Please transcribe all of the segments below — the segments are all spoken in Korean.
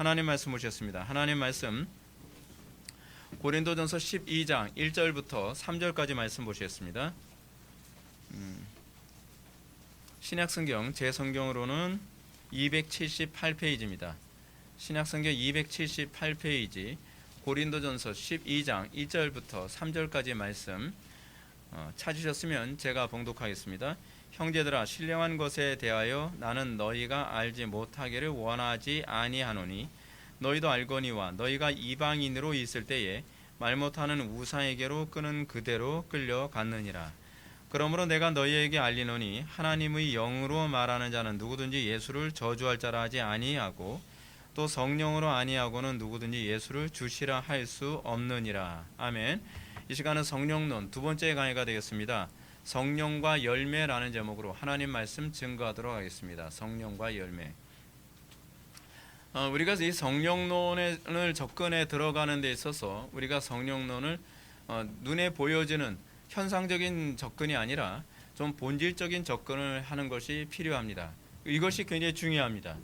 하나님 말씀 보셨습니다. 하나님 말씀 고린도전서 12장 1절부터 3절까지 말씀 보시겠습니다. 신약성경 제 성경으로는 278페이지입니다. 신약성경 278페이지 고린도전서 12장 1절부터 3절까지 말씀 찾으셨으면 제가 봉독하겠습니다. 형제들아, 신령한 것에 대하여 나는 너희가 알지 못하기를 원하지 아니하노니 너희도 알거니와 너희가 이방인으로 있을 때에 말 못하는 우상에게로 끄는 그대로 끌려갔느니라. 그러므로 내가 너희에게 알리노니 하나님의 영으로 말하는 자는 누구든지 예수를 저주할 자라 하지 아니하고 또 성령으로 아니하고는 누구든지 예수를 주시라 할 수 없느니라. 아멘. 이 시간은 성령론 두 번째 강의가 되겠습니다. 성령과 열매라는 제목으로 하나님 말씀 증거하도록 하겠습니다. 성령과 열매. 우리가 이 성령론을 접근해 들어가는 데 있어서 우리가 성령론을 눈에 보여지는 현상적인 접근이 아니라 좀 본질적인 접근을 하는 것이 필요합니다. 이것이 굉장히 중요합니다.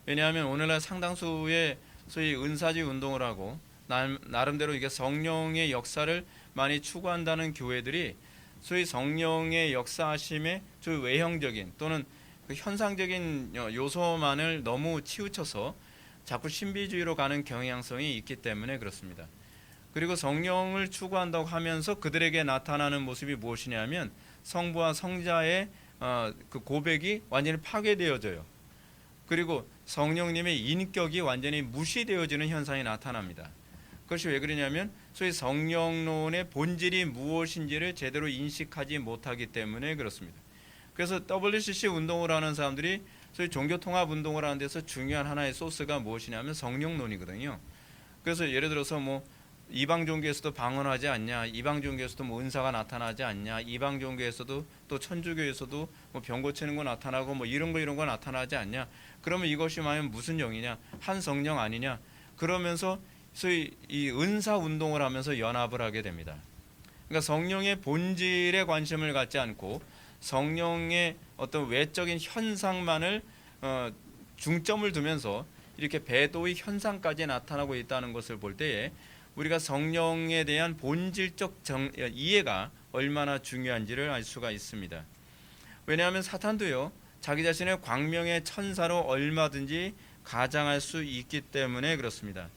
왜냐하면 오늘날 상당수의 소위 은사지 운동을 하고 나름대로 이게 성령의 역사를 많이 추구한다는 교회들이 소위 성령의 역사하심의 좀 외형적인 또는 그 현상적인 요소만을 너무 치우쳐서 자꾸 신비주의로 가는 경향성이 있기 때문에 그렇습니다. 그리고 성령을 추구한다고 하면서 그들에게 나타나는 모습이 무엇이냐면 성부와 성자의 그 고백이 완전히 파괴되어져요. 그리고 성령님의 인격이 완전히 무시되어지는 현상이 나타납니다. 그것이 왜 그러냐면 소위 성령론의 본질이 무엇인지를 제대로 인식하지 못하기 때문에 그렇습니다. 그래서 WCC 운동을 하는 사람들이 소위 종교통합 운동을 하는 데서 중요한 하나의 소스가 무엇이냐면 성령론이거든요. 그래서 예를 들어서 뭐 이방 종교에서도 방언하지 않냐, 이방 종교에서도 뭐 은사가 나타나지 않냐, 이방 종교에서도 또 천주교에서도 뭐 병 고치는 거 나타나고 뭐 이런 거 나타나지 않냐. 그러면 이것이 만약 무슨 영이냐, 한 성령 아니냐. 그러면서 소위 이 은사 운동을 하면서 연합을 하게 됩니다. 그러니까 성령의 본질에 관심을 갖지 않고 성령의 어떤 외적인 현상만을 중점을 두면서 이렇게 배도의 현상까지 나타나고 있다는 것을 볼 때에 우리가 성령에 대한 본질적 이해가 얼마나 중요한지를 알 수가 있습니다. 왜냐하면 사탄도요, 자기 자신의 광명의 천사로 얼마든지 가장할 수 있기 때문에 그렇습니다.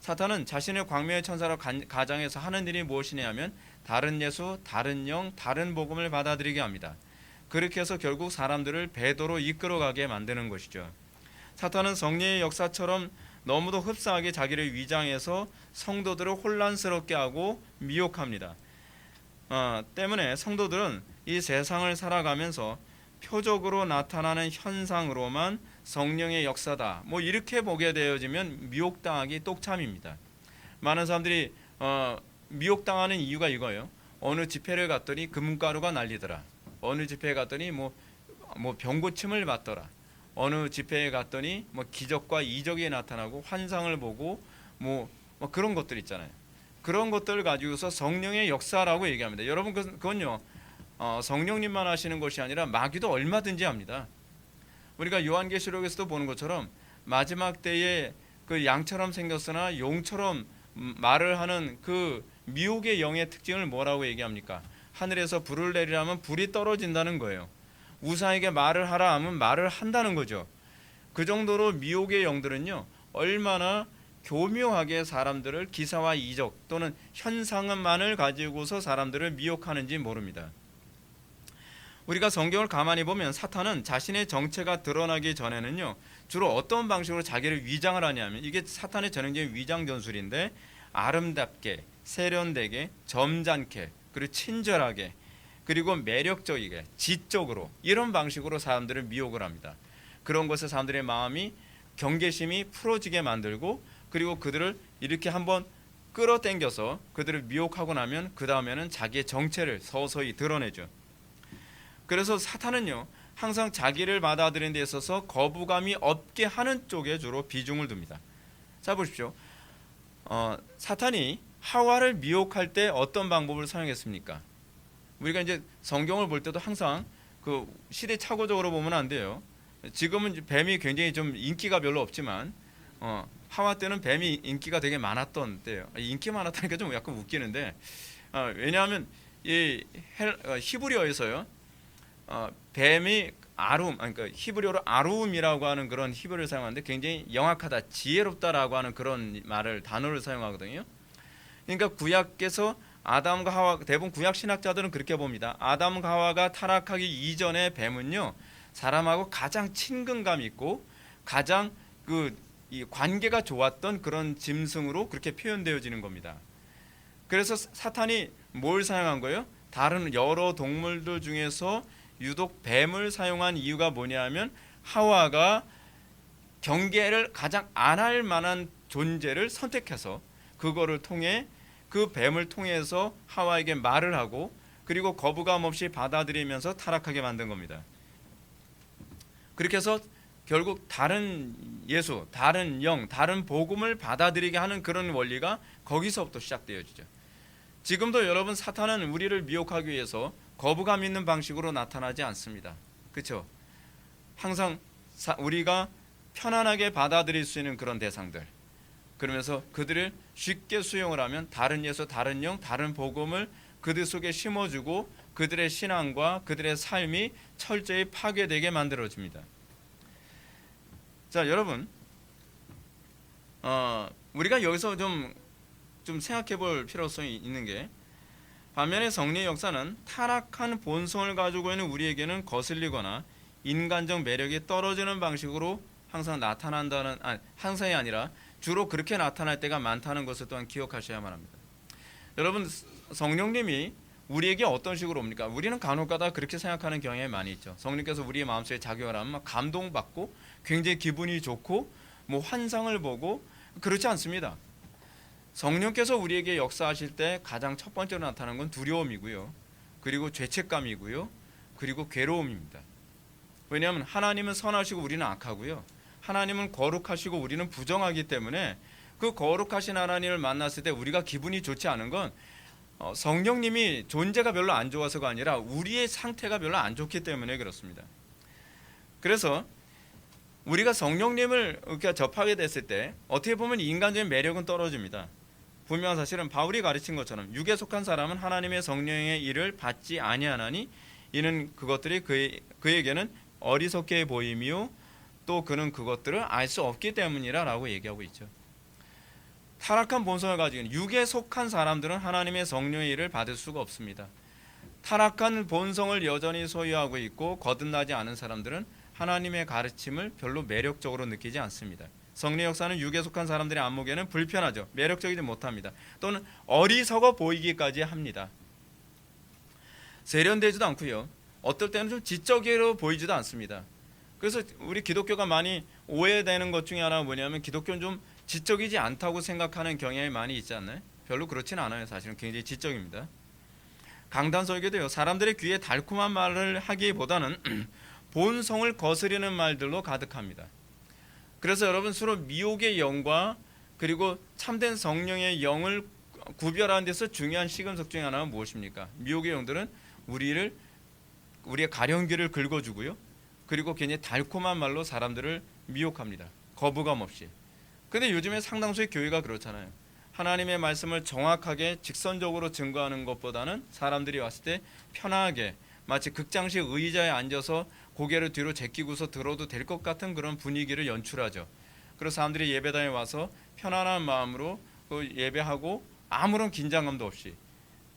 사탄은 자신의 광명의 천사로 가장해서 하는 일이 무엇이냐면 다른 예수, 다른 영, 다른 복음을 받아들이게 합니다. 그렇게 해서 결국 사람들을 배도로 이끌어가게 만드는 것이죠. 사탄은 성령의 역사처럼 너무도 흡사하게 자기를 위장해서 성도들을 혼란스럽게 하고 미혹합니다. 때문에 성도들은 이 세상을 살아가면서 표적으로 나타나는 현상으로만 성령의 역사다, 뭐 이렇게 보게 되어지면 미혹당하기 똑참입니다. 많은 사람들이 미혹당하는 이유가 이거예요. 어느 집회를 갔더니 금가루가 날리더라. 어느 집회에 갔더니 뭐 병고침을 받더라. 어느 집회에 갔더니 뭐 기적과 이적이 나타나고 환상을 보고 뭐 그런 것들 있잖아요. 그런 것들을 가지고서 성령의 역사라고 얘기합니다. 여러분 그건요, 성령님만 하시는 것이 아니라 마귀도 얼마든지 합니다. 우리가 요한계시록에서도 보는 것처럼 마지막 때에 그 양처럼 생겼으나 용처럼 말을 하는 그 미혹의 영의 특징을 뭐라고 얘기합니까? 하늘에서 불을 내리라면 불이 떨어진다는 거예요. 우상에게 말을 하라 하면 말을 한다는 거죠. 그 정도로 미혹의 영들은요, 얼마나 교묘하게 사람들을 기사와 이적 또는 현상만을 가지고서 사람들을 미혹하는지 모릅니다. 우리가 성경을 가만히 보면 사탄은 자신의 정체가 드러나기 전에는요, 주로 어떤 방식으로 자기를 위장을 하냐면, 이게 사탄의 전형적인 위장 전술인데, 아름답게, 세련되게, 점잖게, 그리고 친절하게, 그리고 매력적이게, 지적으로, 이런 방식으로 사람들을 미혹을 합니다. 그런 것에 사람들의 마음이 경계심이 풀어지게 만들고, 그리고 그들을 이렇게 한번 끌어당겨서 그들을 미혹하고 나면 그 다음에는 자기의 정체를 서서히 드러내죠. 그래서 사탄은요, 항상 자기를 받아들이는 데 있어서 거부감이 없게 하는 쪽에 주로 비중을 둡니다. 자, 보십시오. 사탄이 하와를 미혹할 때 어떤 방법을 사용했습니까? 우리가 이제 성경을 볼 때도 항상 그 시대착오적으로 보면 안 돼요. 지금은 뱀이 굉장히 좀 인기가 별로 없지만 하와 때는 뱀이 인기가 되게 많았던 때예요. 인기 많았다니까 좀 약간 웃기는데 왜냐하면 이 히브리어에서요 뱀이 아룸, 그러니까 히브리어로 아룸이라고 하는 그런 히브리어를 사용하는데 굉장히 영악하다, 지혜롭다라고 하는 그런 단어를 사용하거든요. 그러니까 구약에서 아담과 하와, 대부분 구약 신학자들은 그렇게 봅니다. 아담과 하와가 타락하기 이전의 뱀은요 사람하고 가장 친근감 있고 가장 이 관계가 좋았던 그런 짐승으로 그렇게 표현되어지는 겁니다. 그래서 사탄이 뭘 사용한 거예요? 다른 여러 동물들 중에서 유독 뱀을 사용한 이유가 뭐냐면 하와가 경계를 가장 안 할 만한 존재를 선택해서 그거를 통해 그 뱀을 통해서 하와에게 말을 하고 그리고 거부감 없이 받아들이면서 타락하게 만든 겁니다. 그렇게 해서 결국 다른 예수, 다른 영, 다른 복음을 받아들이게 하는 그런 원리가 거기서부터 시작되어지죠. 지금도 여러분 사탄은 우리를 미혹하기 위해서 거부감 있는 방식으로 나타나지 않습니다. 그렇죠? 항상 우리가 편안하게 받아들일 수 있는 그런 대상들, 그러면서 그들을 쉽게 수용을 하면 다른 예수, 다른 영, 다른 복음을 그들 속에 심어주고 그들의 신앙과 그들의 삶이 철저히 파괴되게 만들어집니다. 자, 여러분, 우리가 여기서 좀 생각해 볼 필요성이 있는 게 반면에 성령의 역사는 타락한 본성을 가지고 있는 우리에게는 거슬리거나 인간적 매력이 떨어지는 방식으로 항상 나타난다는, 항상이 아니라 주로 그렇게 나타날 때가 많다는 것을 또한 기억하셔야만 합니다. 여러분, 성령님이 우리에게 어떤 식으로 옵니까? 우리는 간혹가다 그렇게 생각하는 경향이 많이 있죠. 성령께서 우리의 마음속에 작용을 하면 감동받고 굉장히 기분이 좋고 뭐 환상을 보고 그렇지 않습니다. 성령께서 우리에게 역사하실 때 가장 첫 번째로 나타나는 건 두려움이고요. 그리고 죄책감이고요. 그리고 괴로움입니다. 왜냐하면 하나님은 선하시고 우리는 악하고요. 하나님은 거룩하시고 우리는 부정하기 때문에 그 거룩하신 하나님을 만났을 때 우리가 기분이 좋지 않은 건 성령님이 존재가 별로 안 좋아서가 아니라 우리의 상태가 별로 안 좋기 때문에 그렇습니다. 그래서 우리가 성령님을 이렇게 접하게 됐을 때 어떻게 보면 인간적인 매력은 떨어집니다. 분명한 사실은 바울이 가르친 것처럼 육에 속한 사람은 하나님의 성령의 일을 받지 아니하나니 이는 그것들이 그에게는 어리석게 보이며 또 그는 그것들을 알 수 없기 때문이라 라고 얘기하고 있죠. 타락한 본성을 가지고 있는 육에 속한 사람들은 하나님의 성령의 일을 받을 수가 없습니다. 타락한 본성을 여전히 소유하고 있고 거듭나지 않은 사람들은 하나님의 가르침을 별로 매력적으로 느끼지 않습니다. 성령 역사는 육에 속한 사람들의 안목에는 불편하죠. 매력적이지 못합니다. 또는 어리석어 보이기까지 합니다. 세련되지도 않고요. 어떨 때는 좀 지적으로 보이지도 않습니다. 그래서 우리 기독교가 많이 오해되는 것 중에 하나가 뭐냐면 기독교는 좀 지적이지 않다고 생각하는 경향이 많이 있지 않나요? 별로 그렇지는 않아요. 사실은 굉장히 지적입니다. 강단 설교도요. 사람들의 귀에 달콤한 말을 하기보다는 본성을 거스리는 말들로 가득합니다. 그래서 여러분 서로 미혹의 영과 그리고 참된 성령의 영을 구별하는 데서 중요한 시금석 중에 하나가 무엇입니까? 미혹의 영들은 우리의 가령귀를 긁어주고요. 그리고 괜히 달콤한 말로 사람들을 미혹합니다. 거부감 없이. 근데 요즘에 상당수의 교회가 그렇잖아요. 하나님의 말씀을 정확하게 직선적으로 증거하는 것보다는 사람들이 왔을 때 편하게 마치 극장식 의자에 앉아서 고개를 뒤로 제끼고서 들어도 될 것 같은 그런 분위기를 연출하죠. 그래서 사람들이 예배당에 와서 편안한 마음으로 예배하고 아무런 긴장감도 없이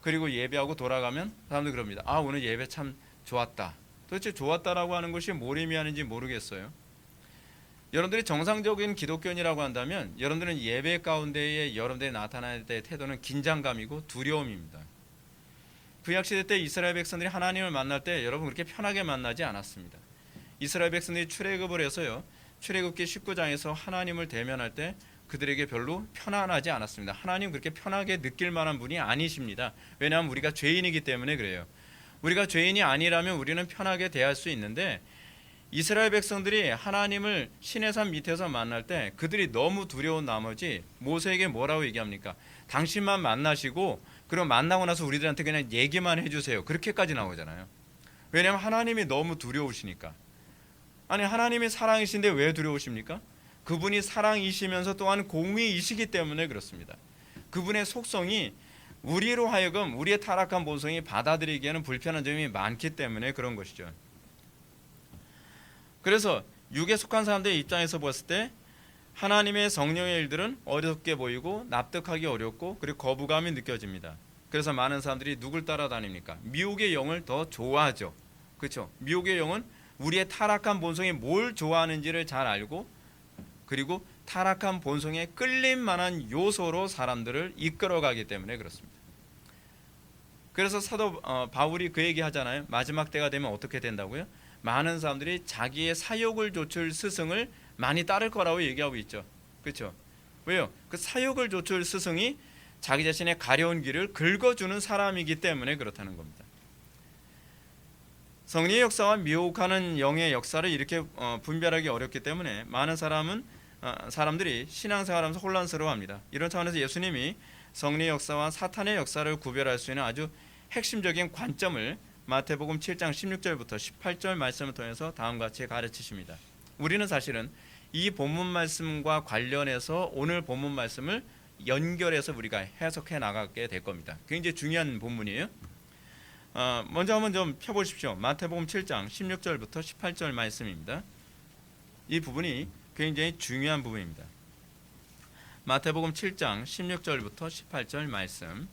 그리고 예배하고 돌아가면 사람들이 그럽니다. 아, 오늘 예배 참 좋았다. 도대체 좋았다라고 하는 것이 뭘 의미하는지 모르겠어요. 여러분들이 정상적인 기독교인이라고 한다면 여러분들은 예배 가운데에 여러분들이 나타날 때의 태도는 긴장감이고 두려움입니다. 구약시대 때 이스라엘 백성들이 하나님을 만날 때 여러분 그렇게 편하게 만나지 않았습니다. 이스라엘 백성들이 출애굽을 해서요. 출애굽기 19장에서 하나님을 대면할 때 그들에게 별로 편안하지 않았습니다. 하나님 그렇게 편하게 느낄 만한 분이 아니십니다. 왜냐하면 우리가 죄인이기 때문에 그래요. 우리가 죄인이 아니라면 우리는 편하게 대할 수 있는데 이스라엘 백성들이 하나님을 시내산 밑에서 만날 때 그들이 너무 두려운 나머지 모세에게 뭐라고 얘기합니까? 당신만 만나시고 그럼 만나고 나서 우리들한테 그냥 얘기만 해주세요. 그렇게까지 나오잖아요. 왜냐하면 하나님이 너무 두려우시니까. 아니 하나님이 사랑이신데 왜 두려우십니까? 그분이 사랑이시면서 또한 공의이시기 때문에 그렇습니다. 그분의 속성이 우리로 하여금 우리의 타락한 본성이 받아들이기에는 불편한 점이 많기 때문에 그런 것이죠. 그래서 육에 속한 사람들의 입장에서 봤을 때 하나님의 성령의 일들은 어렵게 보이고 납득하기 어렵고 그리고 거부감이 느껴집니다. 그래서 많은 사람들이 누굴 따라다닙니까? 미혹의 영을 더 좋아하죠. 그렇죠? 미혹의 영은 우리의 타락한 본성이 뭘 좋아하는지를 잘 알고 그리고 타락한 본성에 끌릴 만한 요소로 사람들을 이끌어가기 때문에 그렇습니다. 그래서 사도 바울이 그 얘기 하잖아요. 마지막 때가 되면 어떻게 된다고요? 많은 사람들이 자기의 사욕을 좇을 스승을 많이 따를 거라고 얘기하고 있죠. 그렇죠? 왜요? 그 사욕을 좇을 스승이 자기 자신의 가려운 길을 긁어주는 사람이기 때문에 그렇다는 겁니다. 성령의 역사와 미혹하는 영의 역사를 이렇게 분별하기 어렵기 때문에 많은 사람들이 신앙생활하면서 혼란스러워합니다. 이런 차원에서 예수님이 성령의 역사와 사탄의 역사를 구별할 수 있는 아주 핵심적인 관점을 마태복음 7장 16절부터 18절 말씀을 통해서 다음과 같이 가르치십니다. 우리는 사실은 이 본문 말씀과 관련해서 오늘 본문 말씀을 연결해서 우리가 해석해 나가게 될 겁니다. 굉장히 중요한 본문이에요. 먼저 한번 좀 펴보십시오. 마태복음 7장 16절부터 18절 말씀입니다. 이 부분이 굉장히 중요한 부분입니다. 마태복음 7장 16절부터 18절 말씀.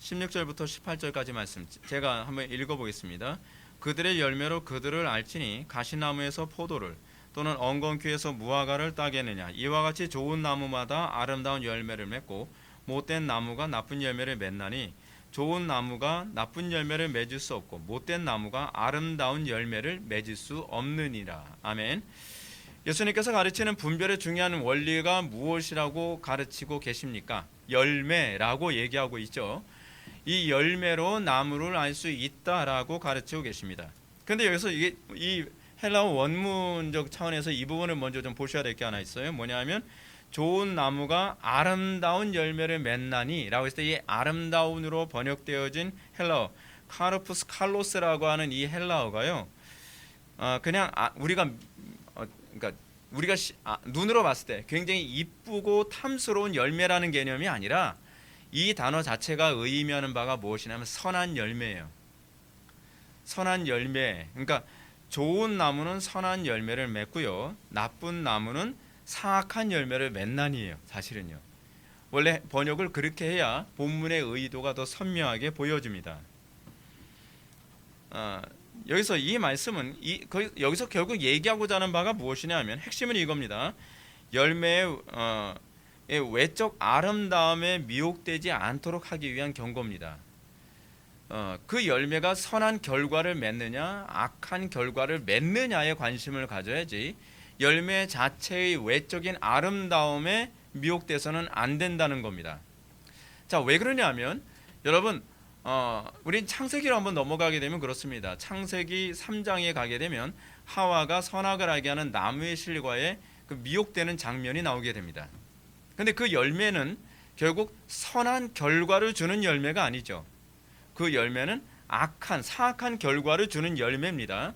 16절부터 18절까지 말씀 제가 한번 읽어보겠습니다. 그들의 열매로 그들을 알지니 가시나무에서 포도를 또는 엉겅퀴에서 무화과를 따겠느냐. 이와 같이 좋은 나무마다 아름다운 열매를 맺고 못된 나무가 나쁜 열매를 맺나니 좋은 나무가 나쁜 열매를 맺을 수 없고 못된 나무가 아름다운 열매를 맺을 수 없느니라. 아멘. 예수님께서 가르치는 분별의 중요한 원리가 무엇이라고 가르치고 계십니까? 열매라고 얘기하고 있죠. 이 열매로 나무를 알 수 있다라고 가르치고 계십니다. 그런데 여기서 이 헬라어 원문적 차원에서 이 부분을 먼저 좀 보셔야 될 게 하나 있어요. 뭐냐면 좋은 나무가 아름다운 열매를 맺나니 라고 했을 때 이 아름다운으로 번역되어진 헬라어 카르푸스 칼로스라고 하는 이 헬라어가요. 그냥 우리가 눈으로 봤을 때 굉장히 이쁘고 탐스러운 열매라는 개념이 아니라 이 단어 자체가 의미하는 바가 무엇이냐면 선한 열매예요. 선한 열매. 그러니까 좋은 나무는 선한 열매를 맺고요. 나쁜 나무는 사악한 열매를 맺나니예요. 사실은요. 원래 번역을 그렇게 해야 본문의 의도가 더 선명하게 보여집니다. 여기서 이 말씀은 여기서 결국 얘기하고자 하는 바가 무엇이냐면 핵심은 이겁니다. 열매의 외적 아름다움에 미혹되지 않도록 하기 위한 경고입니다. 그 열매가 선한 결과를 맺느냐 악한 결과를 맺느냐에 관심을 가져야지 열매 자체의 외적인 아름다움에 미혹돼서는 안 된다는 겁니다. 자, 왜 그러냐면 여러분 우린 창세기로 한번 넘어가게 되면 그렇습니다. 창세기 3장에 가게 되면 하와가 선악을 알게 하는 나무의 실과에 그 미혹되는 장면이 나오게 됩니다. 근데 그 열매는 결국 선한 결과를 주는 열매가 아니죠. 그 열매는 사악한 결과를 주는 열매입니다.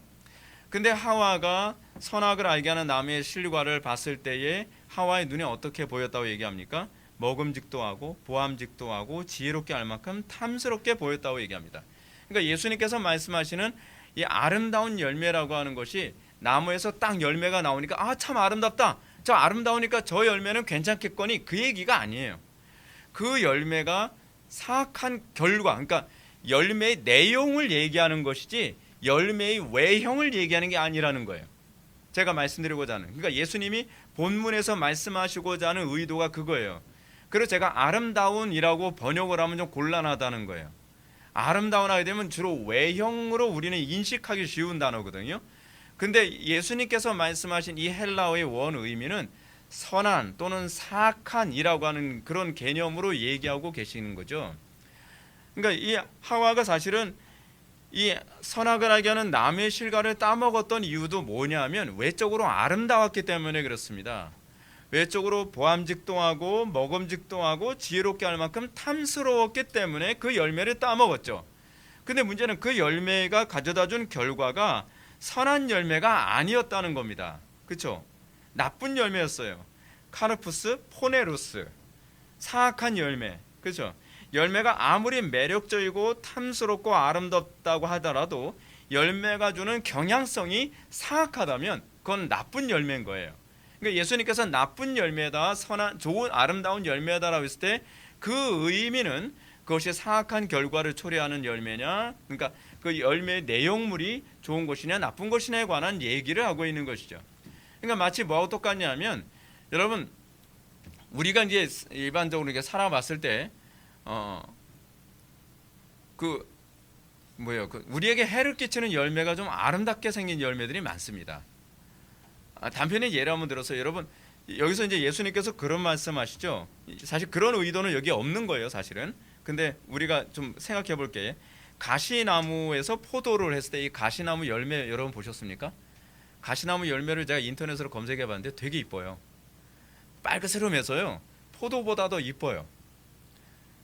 근데 하와가 선악을 알게 하는 나무의 실과를 봤을 때에 하와의 눈에 어떻게 보였다고 얘기합니까? 먹음직도 하고 보암직도 하고 지혜롭게 알 만큼 탐스럽게 보였다고 얘기합니다. 그러니까 예수님께서 말씀하시는 이 아름다운 열매라고 하는 것이 나무에서 딱 열매가 나오니까 참 아름답다. 저 아름다우니까 저 열매는 괜찮겠거니 그 얘기가 아니에요. 그 열매가 사악한 결과, 그러니까 열매의 내용을 얘기하는 것이지 열매의 외형을 얘기하는 게 아니라는 거예요. 제가 말씀드리고자 하는, 그러니까 예수님이 본문에서 말씀하시고자 하는 의도가 그거예요. 그래서 제가 아름다운이라고 번역을 하면 좀 곤란하다는 거예요. 아름다운 하게 되면 주로 외형으로 우리는 인식하기 쉬운 단어거든요. 근데 예수님께서 말씀하신 이 헬라어의 원 의미는 선한 또는 사악한이라고 하는 그런 개념으로 얘기하고 계시는 거죠. 그러니까 이 하와가 사실은 이 선악을 알게 하는 나무의 실과를 따먹었던 이유도 뭐냐면 외적으로 아름다웠기 때문에 그렇습니다. 외적으로 보암직도 하고 먹음직도 하고 지혜롭게 할 만큼 탐스러웠기 때문에 그 열매를 따먹었죠. 근데 문제는 그 열매가 가져다 준 결과가 선한 열매가 아니었다는 겁니다. 그렇죠? 나쁜 열매였어요. 카르푸스 포네루스, 사악한 열매. 그렇죠? 열매가 아무리 매력적이고 탐스럽고 아름답다고 하더라도 열매가 주는 경향성이 사악하다면 그건 나쁜 열매인 거예요. 그러니까 예수님께서 나쁜 열매다, 선한, 좋은, 아름다운 열매다라고 했을 때 그 의미는 그것이 사악한 결과를 초래하는 열매냐, 그러니까 그 열매의 내용물이 좋은 것이냐 나쁜 것이냐에 관한 얘기를 하고 있는 것이죠. 그러니까 마치 뭐하고 똑같냐면, 여러분 우리가 이제 일반적으로 이렇게 살아봤을 때 우리에게 해를 끼치는 열매가 좀 아름답게 생긴 열매들이 많습니다. 단편의 예를 한번 들어서, 여러분 여기서 이제 예수님께서 그런 말씀하시죠. 사실 그런 의도는 여기 없는 거예요, 사실은. 근데 우리가 좀 생각해 볼게. 가시나무에서 포도를 했을 때 이 가시나무 열매 여러분 보셨습니까? 가시나무 열매를 제가 인터넷으로 검색해 봤는데 되게 이뻐요. 빨그스름해서요, 포도보다도 이뻐요.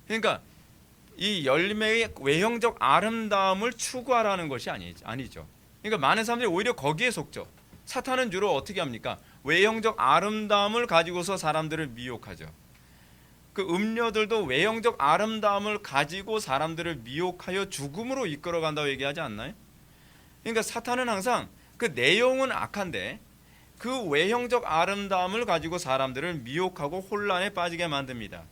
그러니까 이 열매의 외형적 아름다움을 추구하라는 것이 아니죠. 그러니까 많은 사람들이 오히려 거기에 속죠. 사탄은 주로 어떻게 합니까? 외형적 아름다움을 가지고서 사람들을 미혹하죠. 그 음료들도 외형적 아름다움을 가지고 사람들을 미혹하여 죽음으로 이끌어간다고 얘기하지 않나요? 그러니까 사탄은 항상 그 내용은 악한데 그 외형적 아름다움을 가지고 사람들을 미혹하고 혼란에 빠지게 만듭니다.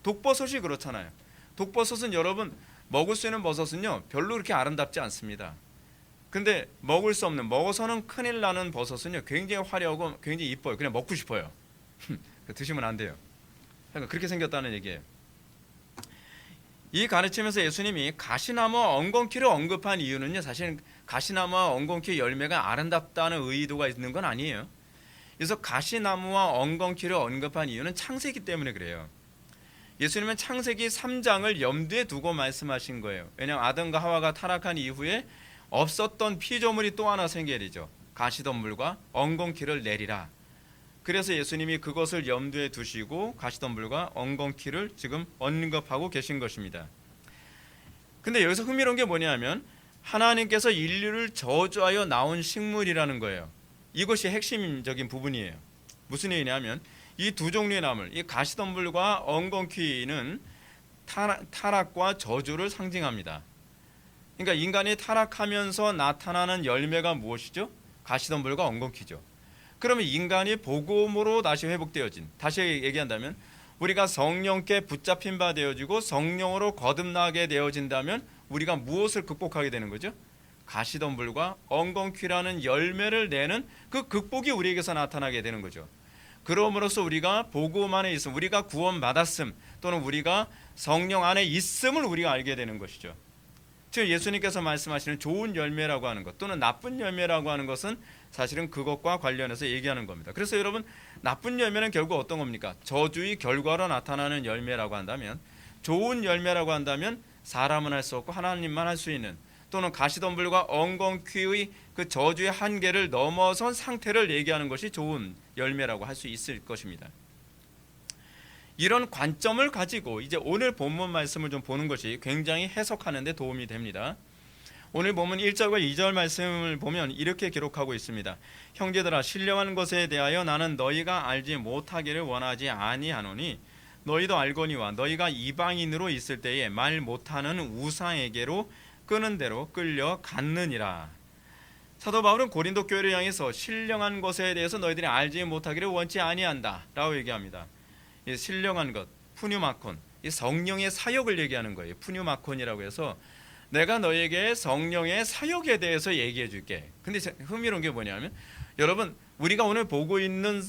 독버섯이 그렇잖아요. 독버섯은 여러분 먹을 수 있는 버섯은요 별로 그렇게 아름답지 않습니다. 근데 먹을 수 없는, 먹어서는 큰일 나는 버섯은요 굉장히 화려하고 굉장히 이뻐요. 그냥 먹고 싶어요. 드시면 안 돼요. 그러니까 그렇게 생겼다는 얘기예요. 이 가르침에서 예수님이 가시나무와 엉겅퀴를 언급한 이유는요, 사실은 가시나무와 엉겅퀴 열매가 아름답다는 의도가 있는 건 아니에요. 그래서 가시나무와 엉겅퀴를 언급한 이유는 창세기 때문에 그래요. 예수님은 창세기 3장을 염두에 두고 말씀하신 거예요. 왜냐하면 아담과 하와가 타락한 이후에 없었던 피조물이 또 하나 생겨야 되죠. 가시덤불과 엉겅퀴를 내리라. 그래서 예수님이 그것을 염두에 두시고 가시덤불과 엉겅퀴를 지금 언급하고 계신 것입니다. 근데 여기서 흥미로운 게 뭐냐면 하나님께서 인류를 저주하여 나온 식물이라는 거예요. 이것이 핵심적인 부분이에요. 무슨 얘기냐면 이 두 종류의 나물, 이 가시덤불과 엉겅퀴는 타락과 저주를 상징합니다. 그러니까 인간이 타락하면서 나타나는 열매가 무엇이죠? 가시덤불과 엉겅퀴죠. 그러면 인간이 복음으로 다시 회복되어진, 다시 얘기한다면 우리가 성령께 붙잡힌 바 되어지고 성령으로 거듭나게 되어진다면 우리가 무엇을 극복하게 되는 거죠? 가시덤불과 엉겅퀴라는 열매를 내는 그 극복이 우리에게서 나타나게 되는 거죠. 그러므로써 우리가 복음 안에 있음, 우리가 구원받았음, 또는 우리가 성령 안에 있음을 우리가 알게 되는 것이죠. 즉 예수님께서 말씀하시는 좋은 열매라고 하는 것 또는 나쁜 열매라고 하는 것은 사실은 그것과 관련해서 얘기하는 겁니다. 그래서 여러분, 나쁜 열매는 결국 어떤 겁니까? 저주의 결과로 나타나는 열매라고 한다면, 좋은 열매라고 한다면 사람은 할 수 없고 하나님만 할 수 있는, 또는 가시덤불과 엉겅퀴의 그 저주의 한계를 넘어선 상태를 얘기하는 것이 좋은 열매라고 할 수 있을 것입니다. 이런 관점을 가지고 이제 오늘 본문 말씀을 좀 보는 것이 굉장히 해석하는 데 도움이 됩니다. 오늘 본문 1절과 2절 말씀을 보면 이렇게 기록하고 있습니다. 형제들아, 신령한 것에 대하여 나는 너희가 알지 못하기를 원하지 아니하노니 너희도 알거니와 너희가 이방인으로 있을 때에 말 못하는 우상에게로 끄는 대로 끌려갔느니라. 사도 바울은 고린도 교회를 향해서 신령한 것에 대해서 너희들이 알지 못하기를 원치 아니한다 라고 얘기합니다. 이 신령한 것, 푸뉴마콘, 이 성령의 사역을 얘기하는 거예요. 푸뉴마콘이라고 해서 내가 너에게 성령의 사역에 대해서 얘기해 줄게. 근데 흥미로운 게 뭐냐면, 여러분 우리가 오늘 보고 있는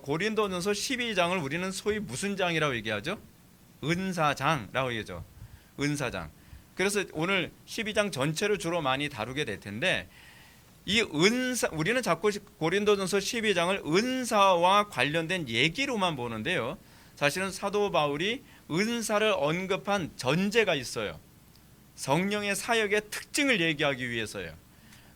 고린도전서 12장을 우리는 소위 무슨 장이라고 얘기하죠? 은사장이라고 얘기하죠. 은사장. 그래서 오늘 12장 전체를 주로 많이 다루게 될 텐데, 이 은사, 우리는 자꾸 고린도전서 12장을 은사와 관련된 얘기로만 보는데요, 사실은 사도 바울이 은사를 언급한 전제가 있어요. 성령의 사역의 특징을 얘기하기 위해서요.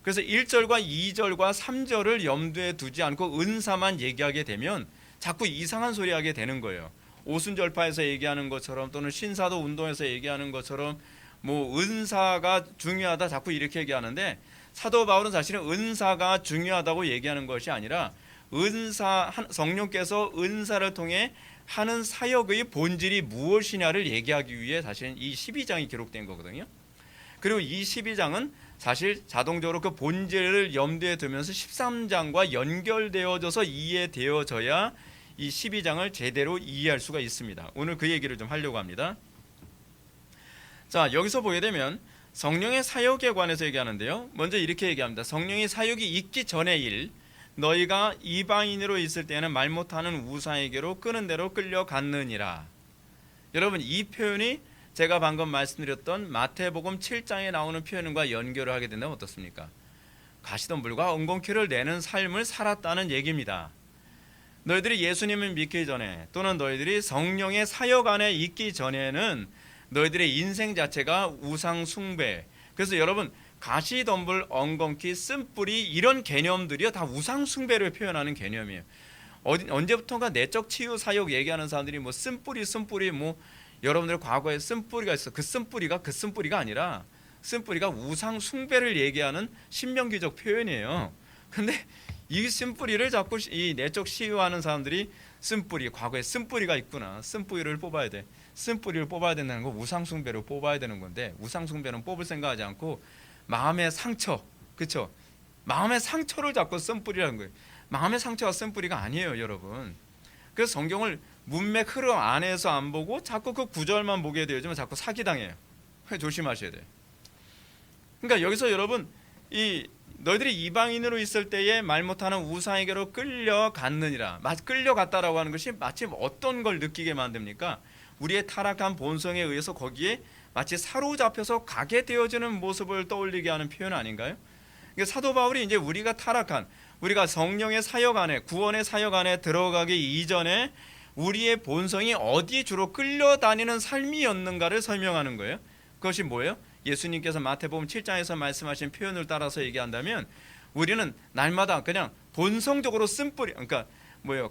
그래서 1절과 2절과 3절을 염두에 두지 않고 은사만 얘기하게 되면 자꾸 이상한 소리 하게 되는 거예요. 오순절파에서 얘기하는 것처럼, 또는 신사도 운동에서 얘기하는 것처럼 뭐 은사가 중요하다 자꾸 이렇게 얘기하는데, 사도 바울은 사실은 은사가 중요하다고 얘기하는 것이 아니라 성령께서 은사를 통해 하는 사역의 본질이 무엇이냐를 얘기하기 위해 사실은 이 12장이 기록된 거거든요. 그리고 이 12장은 사실 자동적으로 그 본질을 염두에 두면서 13장과 연결되어져서 이해되어져야 이 12장을 제대로 이해할 수가 있습니다. 오늘 그 얘기를 좀 하려고 합니다. 자, 여기서 보게 되면 성령의 사역에 관해서 얘기하는데요. 먼저 이렇게 얘기합니다. 성령의 사역이 있기 전의 일, 너희가 이방인으로 있을 때는 말 못하는 우상에게로 끄는 대로 끌려갔느니라. 여러분, 이 표현이 제가 방금 말씀드렸던 마태복음 7장에 나오는 표현과 연결을 하게 된다면 어떻습니까? 가시덤불과 엉겅퀴를 내는 삶을 살았다는 얘기입니다. 너희들이 예수님을 믿기 전에 또는 너희들이 성령의 사역 안에 있기 전에는 너희들의 인생 자체가 우상 숭배. 그래서 여러분, 가시덤불, 엉겅퀴, 쓴뿌리 이런 개념들이요 다 우상 숭배를 표현하는 개념이에요. 언제부턴가 내적 치유 사역 얘기하는 사람들이 뭐 쓴뿌리 뭐 여러분들 과거에 쓴뿌리가 있어. 그 쓴뿌리가 아니라 쓴뿌리가 우상 숭배를 얘기하는 신명기적 표현이에요. 근데 이 쓴뿌리를 자꾸 이 내적 치유하는 사람들이 쓴뿌리, 과거에 쓴뿌리가 있구나. 쓴뿌리를 뽑아야 돼. 쓴뿌리를 뽑아야 된다는 거 우상 숭배로 뽑아야 되는 건데, 우상 숭배는 뽑을 생각하지 않고 마음의 상처, 그렇죠? 마음의 상처를 자꾸 쓴뿌리라는 거예요. 마음의 상처가 쓴뿌리가 아니에요, 여러분. 그래서 성경을 문맥 흐름 안에서 안 보고 자꾸 그 구절만 보게 되어지면 자꾸 사기당해요. 조심하셔야 돼요. 그러니까 여기서 여러분, 너희들이 이방인으로 있을 때에 말 못하는 우상에게로 끌려갔느니라. 끌려갔다라고 하는 것이 마치 어떤 걸 느끼게 만듭니까? 우리의 타락한 본성에 의해서 거기에 마치 사로잡혀서 가게 되어지는 모습을 떠올리게 하는 표현 아닌가요? 그러니까 사도 바울이 이제 우리가 성령의 사역 안에, 구원의 사역 안에 들어가기 이전에 우리의 본성이 어디 주로 끌려다니는 삶이었는가를 설명하는 거예요. 그것이 뭐예요? 예수님께서 마태복음 7장에서 말씀하신 표현을 따라서 얘기한다면 우리는 날마다 그냥 본성적으로 쓴뿌리, 그러니까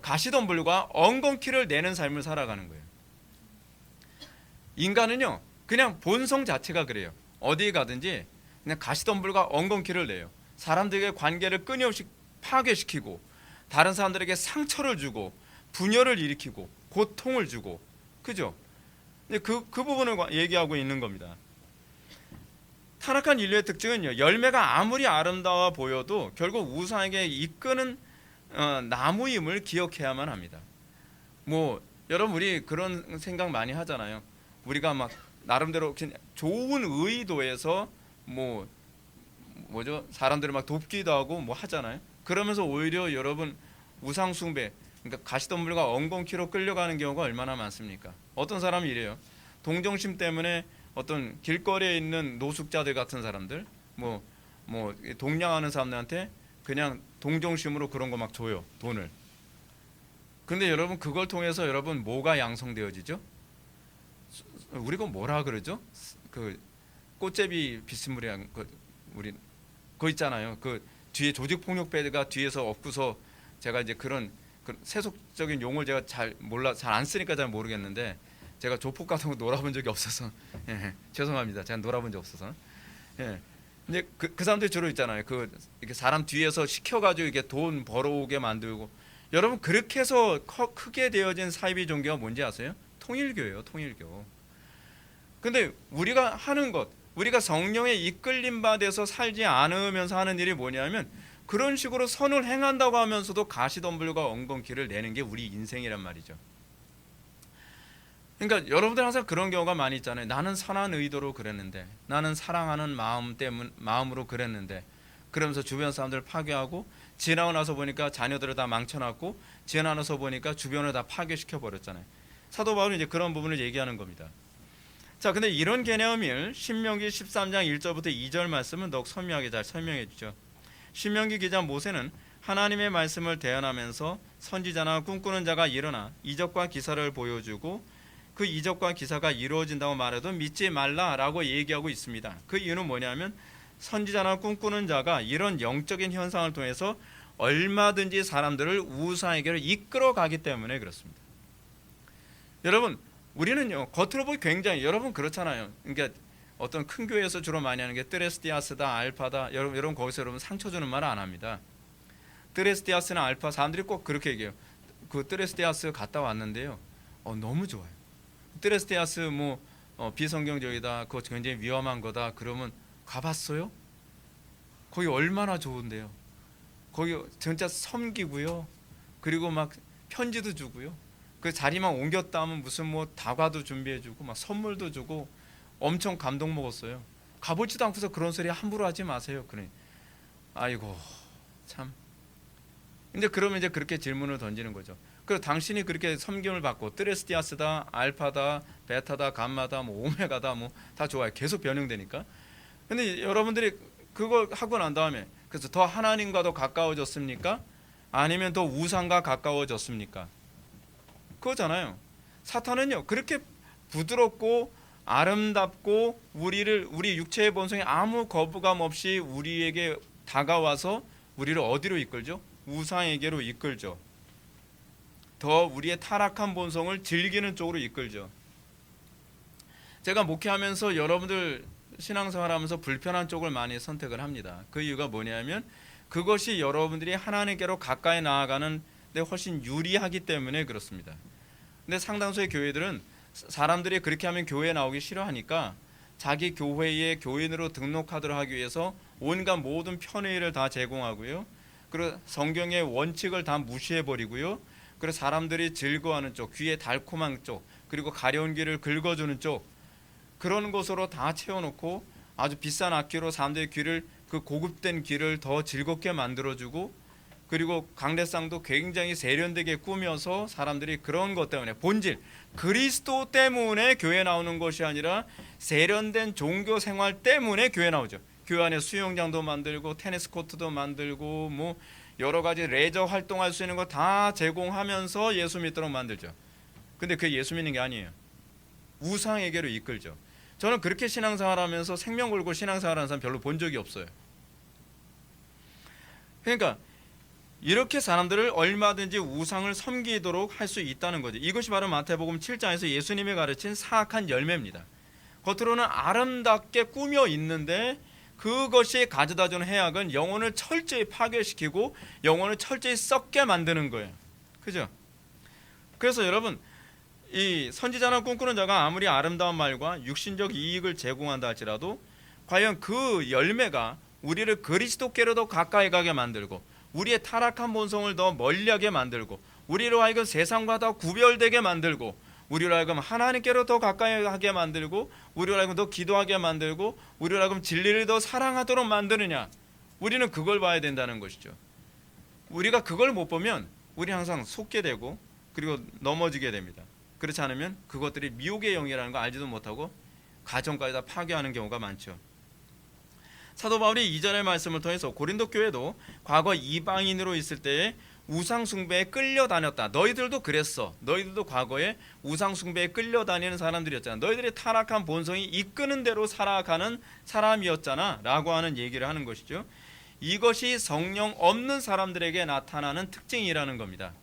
가시덤불과 엉겅퀴를 내는 삶을 살아가는 거예요. 인간은요, 그냥 본성 자체가 그래요. 어디에 가든지 그냥 가시덤불과 엉겅퀴를 내요. 사람들과의 관계를 끊임없이 파괴시키고, 다른 사람들에게 상처를 주고, 분열을 일으키고, 고통을 주고, 그죠? 그 부분을 얘기하고 있는 겁니다. 타락한 인류의 특징은요, 열매가 아무리 아름다워 보여도 결국 우상에게 이끄는 나무임을 기억해야만 합니다. 여러분, 우리 그런 생각 많이 하잖아요. 우리가 막 나름대로 좋은 의도에서 사람들을 막 돕기도 하고 하잖아요. 그러면서 오히려 여러분 우상 숭배, 그러니까 가시덤불과 엉겅퀴로 끌려가는 경우가 얼마나 많습니까? 어떤 사람이 이래요. 동정심 때문에 어떤 길거리에 있는 노숙자들 같은 사람들, 동냥하는 사람들한테 그냥 동정심으로 그런 거 막 줘요, 돈을. 근데 여러분, 그걸 통해서 여러분 뭐가 양성되어지죠? 우리가 뭐라 그러죠? 그 꽃제비 비스무리한 우리 그거 있잖아요. 그 뒤에 조직폭력배가 뒤에서 엎고서, 제가 이제 그런 세속적인 용어를 제가 잘 안 쓰니까 잘 모르겠는데, 제가 조폭 같은 거 놀아본 적이 없어서 죄송합니다. 제가 놀아본 적 없어서. 근데 그 사람들이 주로 있잖아요. 이렇게 사람 뒤에서 시켜가지고 이게 돈 벌어오게 만들고. 여러분, 그렇게 해서 크게 되어진 사이비 종교가 뭔지 아세요? 통일교예요, 통일교. 근데 우리가 하는 것, 우리가 성령에 이끌림 받아서 살지 않으면서 하는 일이 뭐냐면, 그런 식으로 선을 행한다고 하면서도 가시덤불과 엉겅퀴를 내는 게 우리 인생이란 말이죠. 그러니까 여러분들 항상 그런 경우가 많이 있잖아요. 나는 선한 의도로 그랬는데, 나는 사랑하는 마음으로 그랬는데, 그러면서 주변 사람들 파괴하고, 지나고 나서 보니까 자녀들을 다 망쳐놨고, 지나고 나서 보니까 주변을 다 파괴시켜 버렸잖아요. 사도 바울은 이제 그런 부분을 얘기하는 겁니다. 자, 근데 이런 개념을 신명기 13장 1절부터 2절 말씀은 더욱 선명하게 잘 설명해 주죠. 신명기 기자 모세는 하나님의 말씀을 대언하면서 선지자나 꿈꾸는 자가 일어나 이적과 기사를 보여주고, 그 이적과 기사가 이루어진다고 말해도 믿지 말라라고 얘기하고 있습니다. 그 이유는 뭐냐면, 선지자나 꿈꾸는 자가 이런 영적인 현상을 통해서 얼마든지 사람들을 우상에게로 이끌어가기 때문에 그렇습니다. 여러분, 우리는요, 겉으로 보기 굉장히, 여러분 그렇잖아요. 그러니까 어떤 큰 교회에서 주로 많이 하는 게 뜨레스디아스다, 알파다. 여러분 거기서 여러분 상처 주는 말 안 합니다. 뜨레스디아스나 알파 사람들이 꼭 그렇게 얘기해요. 그 뜨레스디아스 갔다 왔는데요. 너무 좋아요. 뜨레스디아스 뭐 비성경적이다. 그거 굉장히 위험한 거다. 그러면 가봤어요? 거기 얼마나 좋은데요. 거기 진짜 섬기고요. 그리고 막 편지도 주고요. 그 자리만 옮겼다 하면 무슨 뭐 다과도 준비해주고 막 선물도 주고 엄청 감동 먹었어요. 가보지도 않고서 그런 소리 함부로 하지 마세요. 그래. 아이고 참. 근데 그러면 이제 그렇게 질문을 던지는 거죠. 그리고 당신이 그렇게 섬김을 받고 뜨레스디아스다, 알파다, 베타다, 감마다, 뭐 오메가다, 뭐 다 좋아요. 계속 변형되니까. 근데 여러분들이 그거 하고 난 다음에 그래서 더 하나님과도 가까워졌습니까? 아니면 더 우상과 가까워졌습니까? 그거잖아요. 사탄은요 그렇게 부드럽고 아름답고 우리 육체의 본성에 아무 거부감 없이 우리에게 다가와서 우리를 어디로 이끌죠? 우상에게로 이끌죠. 더 우리의 타락한 본성을 즐기는 쪽으로 이끌죠. 제가 목회하면서 여러분들 신앙생활하면서 불편한 쪽을 많이 선택을 합니다. 그 이유가 뭐냐면 그것이 여러분들이 하나님께로 가까이 나아가는 데 훨씬 유리하기 때문에 그렇습니다. 근데 상당수의 교회들은 사람들이 그렇게 하면 교회에 나오기 싫어하니까 자기 교회의 교인으로 등록하도록 하기 위해서 온갖 모든 편의를 다 제공하고요. 그리고 성경의 원칙을 다 무시해버리고요. 그리고 사람들이 즐거워하는 쪽, 귀에 달콤한 쪽, 그리고 가려운 길을 긁어주는 쪽, 그런 곳으로 다 채워놓고 아주 비싼 악기로 사람들의 귀를, 그 고급된 귀를 더 즐겁게 만들어주고, 그리고 강대상도 굉장히 세련되게 꾸며서 사람들이 그런 것 때문에 본질 그리스도 때문에 교회 나오는 것이 아니라 세련된 종교 생활 때문에 교회 나오죠. 교회 안에 수영장도 만들고 테니스 코트도 만들고 뭐 여러 가지 레저 활동할 수 있는 거 다 제공하면서 예수 믿도록 만들죠. 근데 그게 예수 믿는 게 아니에요. 우상에게로 이끌죠. 저는 그렇게 신앙생활하면서 생명 걸고 신앙생활하는 사람 별로 본 적이 없어요. 그러니까 이렇게 사람들을 얼마든지 우상을 섬기도록 할 수 있다는 거죠. 이것이 바로 마태복음 7장에서 예수님이 가르친 사악한 열매입니다. 겉으로는 아름답게 꾸며 있는데 그것이 가져다주는 해악은 영혼을 철저히 파괴시키고 영혼을 철저히 썩게 만드는 거예요. 그죠? 그래서 여러분, 이 선지자나 꿈꾸는 자가 아무리 아름다운 말과 육신적 이익을 제공한다 할지라도 과연 그 열매가 우리를 그리스도께로 더 가까이 가게 만들고 우리의 타락한 본성을 더 멀리하게 만들고 우리로 하여금 세상과 더 구별되게 만들고 우리로 하여금 하나님께로 더 가까이 하게 만들고 우리로 하여금 더 기도하게 만들고 우리로 하여금 진리를 더 사랑하도록 만드느냐, 우리는 그걸 봐야 된다는 것이죠. 우리가 그걸 못 보면 우리 항상 속게 되고 그리고 넘어지게 됩니다. 그렇지 않으면 그것들이 미혹의 영이라는 거 알지도 못하고 가정까지 다 파괴하는 경우가 많죠. 사도 바울이 이전의 말씀을 통해서 고린도 교회도 과거 이방인으로 있을 때에 우상 숭배에 끌려다녔다. 너희들도 그랬어. 너희들도 과거에 우상 숭배에 끌려다니는 사람들이었잖아. 너희들의 타락한 본성이 이끄는 대로 살아가는 사람이었잖아 라고 하는 얘기를 하는 것이죠. 이것이 성령 없는 사람들에게 나타나는 특징이라는 겁니다.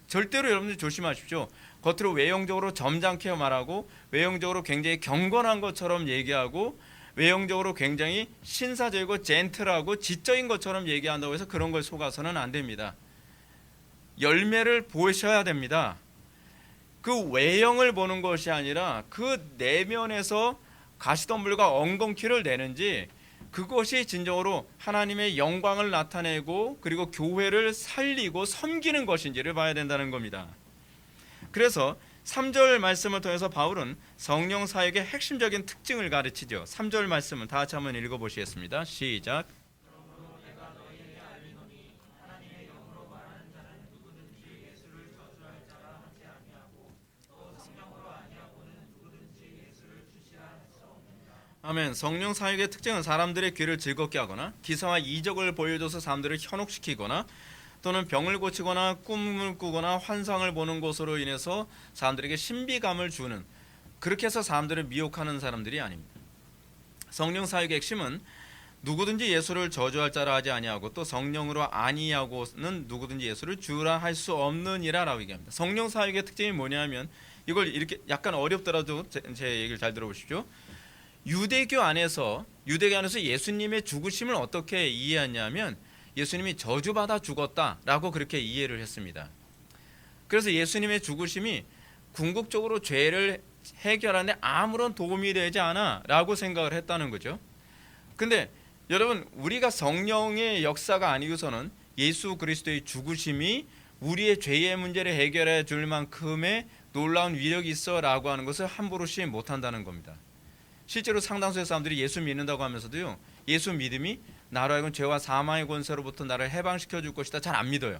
절대로 여러분들 조심하십시오. 겉으로 외형적으로 점잖게 말하고 외형적으로 굉장히 경건한 것처럼 얘기하고 외형적으로 굉장히 신사적이고 젠틀하고 지적인 것처럼 얘기한다고 해서 그런 걸 속아서는 안 됩니다. 열매를 보셔야 됩니다. 그 외형을 보는 것이 아니라 그 내면에서 가시덤불과 엉겅퀴를 내는지 그것이 진정으로 하나님의 영광을 나타내고 그리고 교회를 살리고 섬기는 것인지를 봐야 된다는 겁니다. 그래서 3절 말씀을 통해서 바울은 성령 사역의 핵심적인 특징을 가르치죠. 3절 말씀은 다 같이 한번 읽어보시겠습니다. 시작. 아멘. 성령 사역의 특징은 사람들의 귀를 즐겁게 하거나 기사와 이적을 보여줘서 사람들을 현혹시키거나 또는 병을 고치거나 꿈을 꾸거나 환상을 보는 것으로 인해서 사람들에게 신비감을 주는, 그렇게 해서 사람들을 미혹하는 사람들이 아닙니다. 성령 사역의 핵심은 누구든지 예수를 저주할 자라 하지 아니하고 또 성령으로 아니하고는 누구든지 예수를 주라 할 수 없느니라 라고 얘기합니다. 성령 사역의 특징이 뭐냐면 이걸 이렇게 약간 어렵더라도 제 얘기를 잘 들어보십시오. 유대교 안에서 예수님의 죽으심을 어떻게 이해하냐면 예수님이 저주받아 죽었다라고 그렇게 이해를 했습니다. 그래서 예수님의 죽으심이 궁극적으로 죄를 해결하는데 아무런 도움이 되지 않아 라고 생각을 했다는 거죠. 근데 여러분, 우리가 성령의 역사가 아니고서는 예수 그리스도의 죽으심이 우리의 죄의 문제를 해결해 줄 만큼의 놀라운 위력이 있어 라고 하는 것을 함부로 시인 못한다는 겁니다. 실제로 상당수의 사람들이 예수 믿는다고 하면서도요, 예수 믿음이 나로 하여금 죄와 사망의 권세로부터 나를 해방시켜 줄 것이다, 잘 안 믿어요.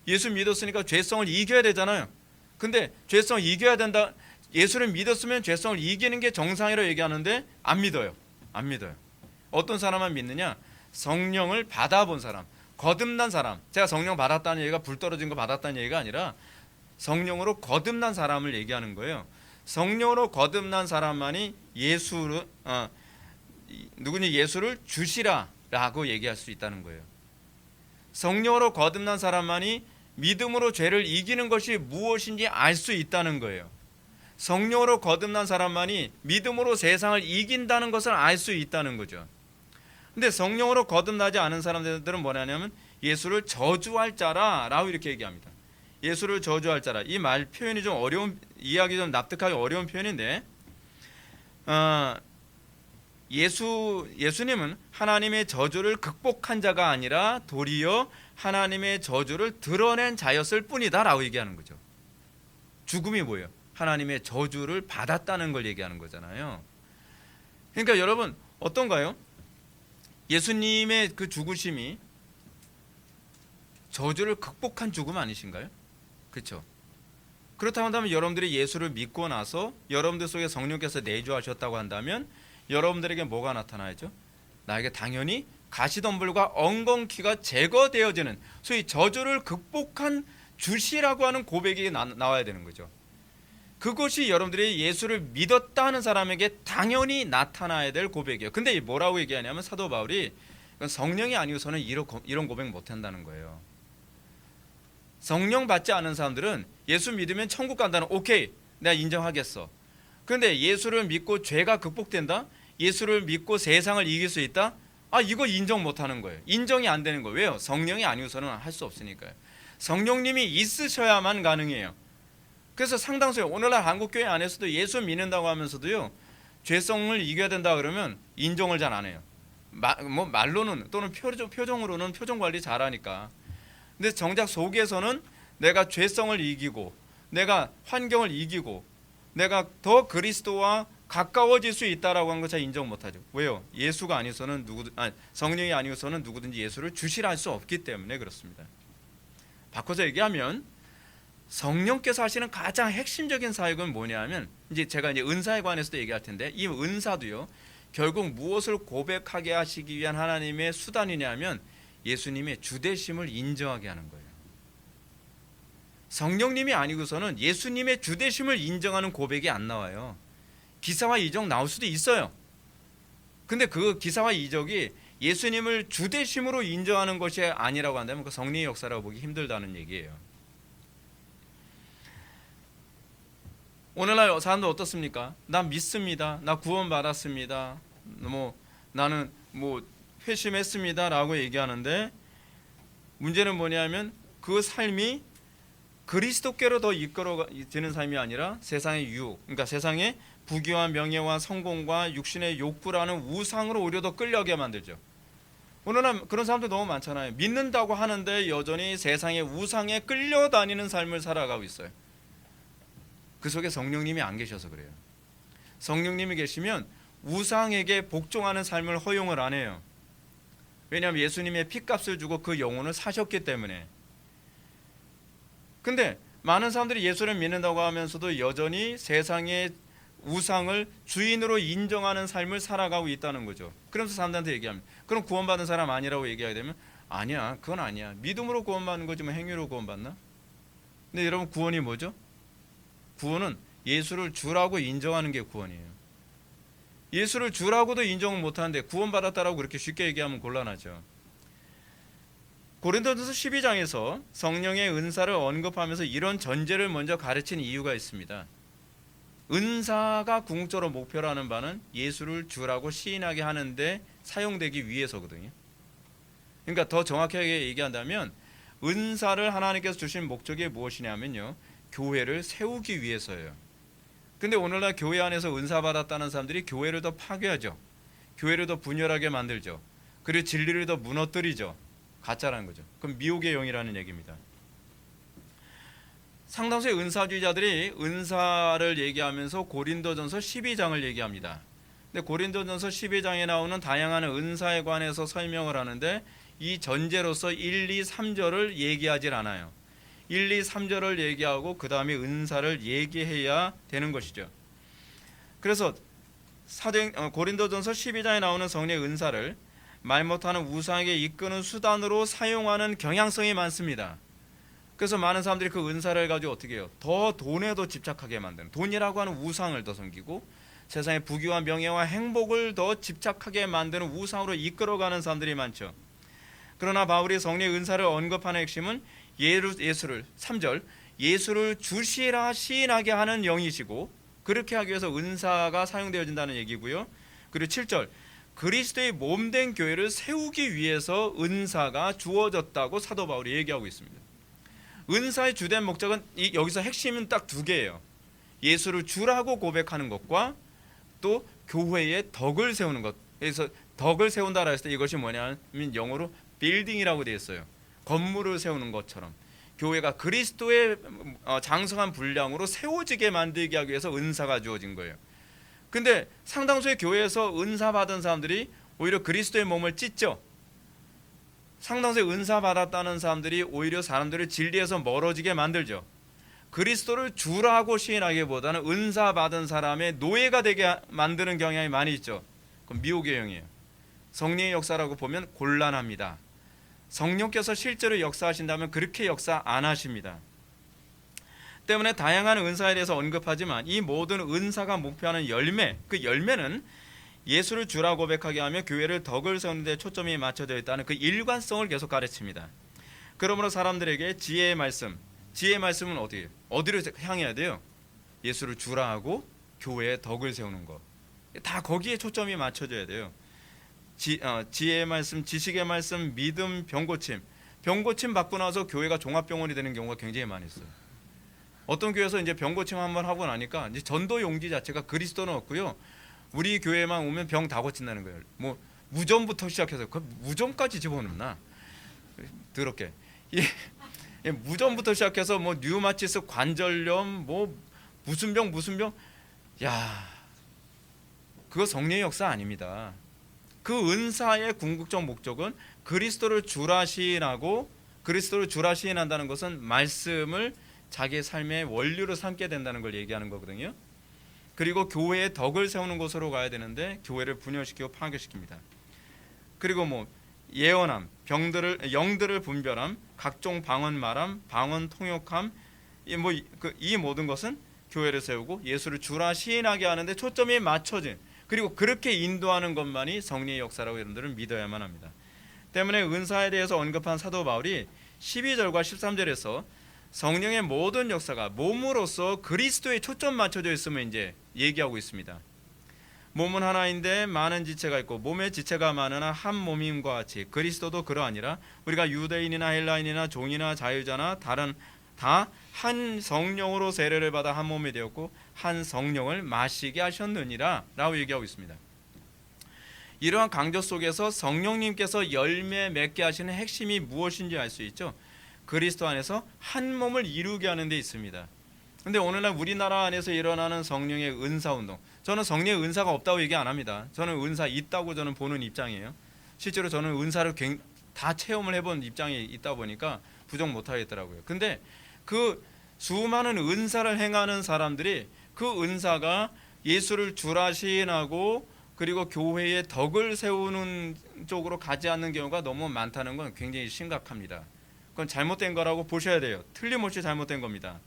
예수 믿었으니까 죄성을 이겨야 되잖아요. 근데 죄성을 이겨야 된다, 예수를 믿었으면 죄성을 이기는 게 정상이라고 얘기하는데 안 믿어요. 안 믿어요. 어떤 사람만 믿느냐? 성령을 받아본 사람, 거듭난 사람. 제가 성령 받았다는 얘기가 불 떨어진 거 받았다는 얘기가 아니라 성령으로 거듭난 사람을 얘기하는 거예요. 성령으로 거듭난 사람만이 예수를 주시라라고 얘기할 수 있다는 거예요. 성령으로 거듭난 사람만이 믿음으로 죄를 이기는 것이 무엇인지 알 수 있다는 거예요. 성령으로 거듭난 사람만이 믿음으로 세상을 이긴다는 것을 알 수 있다는 거죠. 근데 성령으로 거듭나지 않은 사람들은 뭐냐면 예수를 저주할 자라라고 이렇게 얘기합니다. 예수를 저주할 자라. 이 말 표현이 좀 어려운, 이해하기 좀 납득하기 어려운 표현인데, 예수님은 하나님의 저주를 극복한 자가 아니라 도리어 하나님의 저주를 드러낸 자였을 뿐이다라고 얘기하는 거죠. 죽음이 뭐예요? 하나님의 저주를 받았다는 걸 얘기하는 거잖아요. 그러니까 여러분, 어떤가요? 예수님의 그 죽으심이 저주를 극복한 죽음 아니신가요? 그렇죠? 그렇다고 한다면 여러분들이 예수를 믿고 나서 여러분들 속에 성령께서 내주하셨다고 한다면 여러분들에게 뭐가 나타나야죠? 나에게 당연히 가시덤불과 엉겅퀴가 제거되어지는, 소위 저주를 극복한 주시라고 하는 고백이 나와야 되는 거죠. 그것이 여러분들이 예수를 믿었다 하는 사람에게 당연히 나타나야 될 고백이에요. 근데 뭐라고 얘기하냐면 사도 바울이 성령이 아니고서는 이런 고백 못한다는 거예요. 성령 받지 않은 사람들은 예수 믿으면 천국 간다는, 오케이, 내가 인정하겠어. 그런데 예수를 믿고 죄가 극복된다? 예수를 믿고 세상을 이길 수 있다? 이거 인정 못하는 거예요. 인정이 안 되는 거예요. 왜요? 성령이 아니고서는 할 수 없으니까요. 성령님이 있으셔야만 가능해요. 그래서 상당수의 오늘날 한국교회 안에서도 예수 믿는다고 하면서도요, 죄성을 이겨야 된다 그러면 인정을 잘 안 해요. 말로는 또는 표정으로는 표정 관리 잘하니까. 근데 정작 속에서는 내가 죄성을 이기고 내가 환경을 이기고 내가 더 그리스도와 가까워질 수 있다라고 하는 거 잘 인정 못하죠. 왜요? 예수가 아니고서는 성령이 아니고서는 누구든지 예수를 주시라 할 수 없기 때문에 그렇습니다. 바꿔서 얘기하면 성령께서 하시는 가장 핵심적인 사역은 뭐냐면, 이제 제가 은사에 관해서도 얘기할 텐데, 이 은사도요 결국 무엇을 고백하게 하시기 위한 하나님의 수단이냐면 예수님의 주되심을 인정하게 하는 거예요. 성령님이 아니고서는 예수님의 주되심을 인정하는 고백이 안 나와요. 기사와 이적 나올 수도 있어요. 근데 그 기사와 이적이 예수님을 주되심으로 인정하는 것이 아니라고 한다면 그 성령의 역사라고 보기 힘들다는 얘기예요. 오늘날 사람들 어떻습니까? 나 믿습니다. 나 구원받았습니다. 나는 회심했습니다 라고 얘기하는데, 문제는 뭐냐면 그 삶이 그리스도께로 더 이끌어지는 삶이 아니라 세상의 유혹, 그러니까 세상의 부귀와 명예와 성공과 육신의 욕구라는 우상으로 오히려 더 끌려가게 만들죠. 오늘날 그런 사람들 너무 많잖아요. 믿는다고 하는데 여전히 세상의 우상에 끌려다니는 삶을 살아가고 있어요. 그 속에 성령님이 안 계셔서 그래요. 성령님이 계시면 우상에게 복종하는 삶을 허용을 안 해요. 왜냐하면 예수님의 피값을 주고 그 영혼을 사셨기 때문에. 근데 많은 사람들이 예수를 믿는다고 하면서도 여전히 세상의 우상을 주인으로 인정하는 삶을 살아가고 있다는 거죠. 그러면서 사람들한테 얘기합니다. 그럼 구원받은 사람 아니라고 얘기하게 되면, 아니야, 그건 아니야. 믿음으로 구원받는 거지 뭐 행위로 구원받나? 근데 여러분, 구원이 뭐죠? 구원은 예수를 주라고 인정하는 게 구원이에요. 예수를 주라고도 인정을 못하는데 구원받았다라고 그렇게 쉽게 얘기하면 곤란하죠. 고린도전서 12장에서 성령의 은사를 언급하면서 이런 전제를 먼저 가르친 이유가 있습니다. 은사가 궁극적으로 목표로 하는 바는 예수를 주라고 시인하게 하는데 사용되기 위해서거든요. 그러니까 더 정확하게 얘기한다면 은사를 하나님께서 주신 목적이 무엇이냐면요, 교회를 세우기 위해서예요. 근데 오늘날 교회 안에서 은사 받았다는 사람들이 교회를 더 파괴하죠. 교회를 더 분열하게 만들죠. 그리고 진리를 더 무너뜨리죠. 가짜라는 거죠. 그럼 미혹의 영이라는 얘기입니다. 상당수의 은사주의자들이 은사를 얘기하면서 고린도전서 12장을 얘기합니다. 근데 고린도전서 12장에 나오는 다양한 은사에 관해서 설명을 하는데 이 전제로서 1, 2, 3절을 얘기하질 않아요. 1, 2, 3절을 얘기하고 그 다음에 은사를 얘기해야 되는 것이죠. 그래서 고린도전서 12장에 나오는 성령의 은사를 말 못하는 우상에게 이끄는 수단으로 사용하는 경향성이 많습니다. 그래서 많은 사람들이 그 은사를 가지고 어떻게 해요? 더 돈에 더 집착하게 만드는, 돈이라고 하는 우상을 더 섬기고 세상의 부귀와 명예와 행복을 더 집착하게 만드는 우상으로 이끌어가는 사람들이 많죠. 그러나 바울이 성령의 은사를 언급하는 핵심은 예수를 3절 예수를 주시라 시인하게 하는 영이시고 그렇게 하기 위해서 은사가 사용되어진다는 얘기고요. 그리고 7절 그리스도의 몸된 교회를 세우기 위해서 은사가 주어졌다고 사도 바울이 얘기하고 있습니다. 은사의 주된 목적은 여기서 핵심은 딱 두 개예요. 예수를 주라고 고백하는 것과 또 교회의 덕을 세우는 것. 그래서 덕을 세운다라 했을 때 이것이 뭐냐면 영어로 빌딩이라고 되어 있어요. 건물을 세우는 것처럼 교회가 그리스도의 장성한 분량으로 세워지게 만들게 하기 위해서 은사가 주어진 거예요. 근데 상당수의 교회에서 은사 받은 사람들이 오히려 그리스도의 몸을 찢죠. 상당수의 은사 받았다는 사람들이 오히려 사람들을 진리에서 멀어지게 만들죠. 그리스도를 주라고 시인하기보다는 은사 받은 사람의 노예가 되게 만드는 경향이 많이 있죠. 그건 미혹의 영이에요. 성령의 역사라고 보면 곤란합니다. 성령께서 실제로 역사하신다면 그렇게 역사 안 하십니다. 때문에 다양한 은사에 대해서 언급하지만 이 모든 은사가 목표하는 열매, 그 열매는 예수를 주라 고백하게 하며 교회를 덕을 세우는 데 초점이 맞춰져 있다는 그 일관성을 계속 가르칩니다. 그러므로 사람들에게 지혜의 말씀은 어디로 향해야 돼요? 예수를 주라 하고 교회에 덕을 세우는 것. 다 거기에 초점이 맞춰져야 돼요. 지혜의 말씀, 지식의 말씀, 믿음, 병고침 받고 나서 교회가 종합병원이 되는 경우가 굉장히 많이 있어요. 어떤 교회에서 이제 병고침 한번 하고 나니까 이제 전도 용지 자체가 그리스도는 없고요. 우리 교회만 오면 병 다 고친다는 거예요. 뭐 무좀부터 시작해서 그 무좀까지 집어넣나? 더럽게. 무좀부터 시작해서 뭐 류마티스 관절염 뭐 무슨 병 야, 그거 성령의 역사 아닙니다. 그 은사의 궁극적 목적은 그리스도를 주라 시인하고 그리스도를 주라 시인한다는 것은 말씀을 자기의 삶의 원류로 삼게 된다는 걸 얘기하는 거거든요. 그리고 교회의 덕을 세우는 곳으로 가야 되는데 교회를 분열시키고 파괴시킵니다. 그리고 뭐 예언함, 영들을 분별함, 각종 방언 말함, 방언 통역함, 이 모든 것은 교회를 세우고 예수를 주라 시인하게 하는데 초점이 맞춰진, 그리고 그렇게 인도하는 것만이 성령의 역사라고 여러분들은 믿어야만 합니다. 때문에 은사에 대해서 언급한 사도 바울이 12절과 13절에서 성령의 모든 역사가 몸으로서 그리스도에 초점 맞춰져 있으면 이제 얘기하고 있습니다. 몸은 하나인데 많은 지체가 있고 몸의 지체가 많으나 한 몸임과 같이 그리스도도 그러하니라. 우리가 유대인이나 헬라인이나 종이나 자유자나 다른 다 한 성령으로 세례를 받아 한 몸이 되었고 한 성령을 마시게 하셨느니라 라고 얘기하고 있습니다. 이러한 강조 속에서 성령님께서 열매 맺게 하시는 핵심이 무엇인지 알 수 있죠. 그리스도 안에서 한 몸을 이루게 하는 데 있습니다. 그런데 오늘날 우리나라 안에서 일어나는 성령의 은사운동, 저는 성령의 은사가 없다고 얘기 안 합니다. 저는 은사 있다고 저는 보는 입장이에요. 실제로 저는 은사를 다 체험을 해본 입장이 있다 보니까 부정 못하겠더라고요. 근데 그 수많은 은사를 행하는 사람들이 그 은사가 예수를 주라 시인하고 그리고 교회의 덕을 세우는 쪽으로 가지 않는 경우가 너무 많다는 건 굉장히 심각합니다. 그건 잘못된 거라고 보셔야 돼요. 틀림없이 잘못된 겁니다.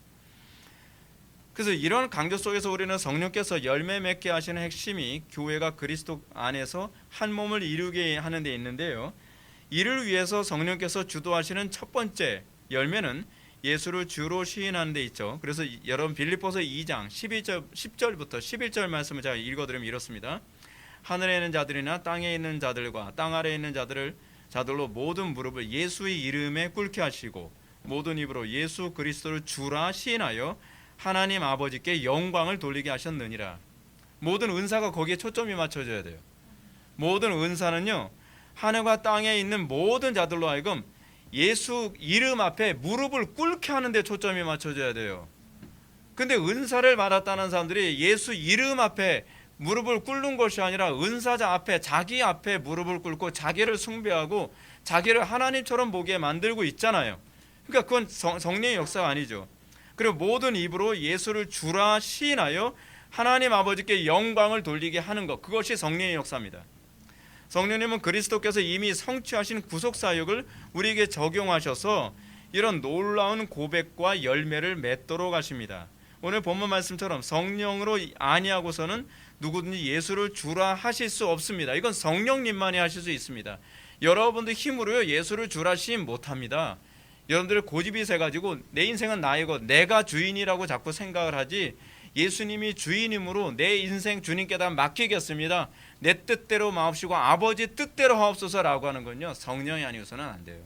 그래서 이런 강조 속에서 우리는 성령께서 열매 맺게 하시는 핵심이 교회가 그리스도 안에서 한 몸을 이루게 하는 데 있는데요. 이를 위해서 성령께서 주도하시는 첫 번째 열매는 예수를 주로 시인하는 데 있죠. 그래서 여러분 빌립보서 2장 10절부터 11절 말씀을 제가 읽어드리면 이렇습니다. 하늘에 있는 자들이나 땅에 있는 자들과 땅 아래에 있는 자들로 모든 무릎을 예수의 이름에 꿇게 하시고 모든 입으로 예수 그리스도를 주라 시인하여 하나님 아버지께 영광을 돌리게 하셨느니라. 모든 은사가 거기에 초점이 맞춰져야 돼요. 모든 은사는요, 하늘과 땅에 있는 모든 자들로 하여금 예수 이름 앞에 무릎을 꿇게 하는 데 초점이 맞춰져야 돼요. 근데 은사를 받았다는 사람들이 예수 이름 앞에 무릎을 꿇는 것이 아니라 은사자 앞에, 자기 앞에 무릎을 꿇고 자기를 숭배하고 자기를 하나님처럼 보게 만들고 있잖아요. 그러니까 그건 성령의 역사가 아니죠. 그리고 모든 입으로 예수를 주라 시인하여 하나님 아버지께 영광을 돌리게 하는 것, 그것이 성령의 역사입니다. 성령님은 그리스도께서 이미 성취하신 구속사역을 우리에게 적용하셔서 이런 놀라운 고백과 열매를 맺도록 하십니다. 오늘 본문 말씀처럼 성령으로 아니하고서는 누구든지 예수를 주라 하실 수 없습니다. 이건 성령님만이 하실 수 있습니다. 여러분들 힘으로요 예수를 주라 시인 못합니다. 여러분들 고집이 세가지고 내 인생은 나이고 내가 주인이라고 자꾸 생각을 하지, 예수님이 주인이므로 내 인생 주님께다 맡기겠습니다, 내 뜻대로 마옵시고 아버지 뜻대로 하옵소서라고 하는 건요 성령이 아니고서는 안 돼요.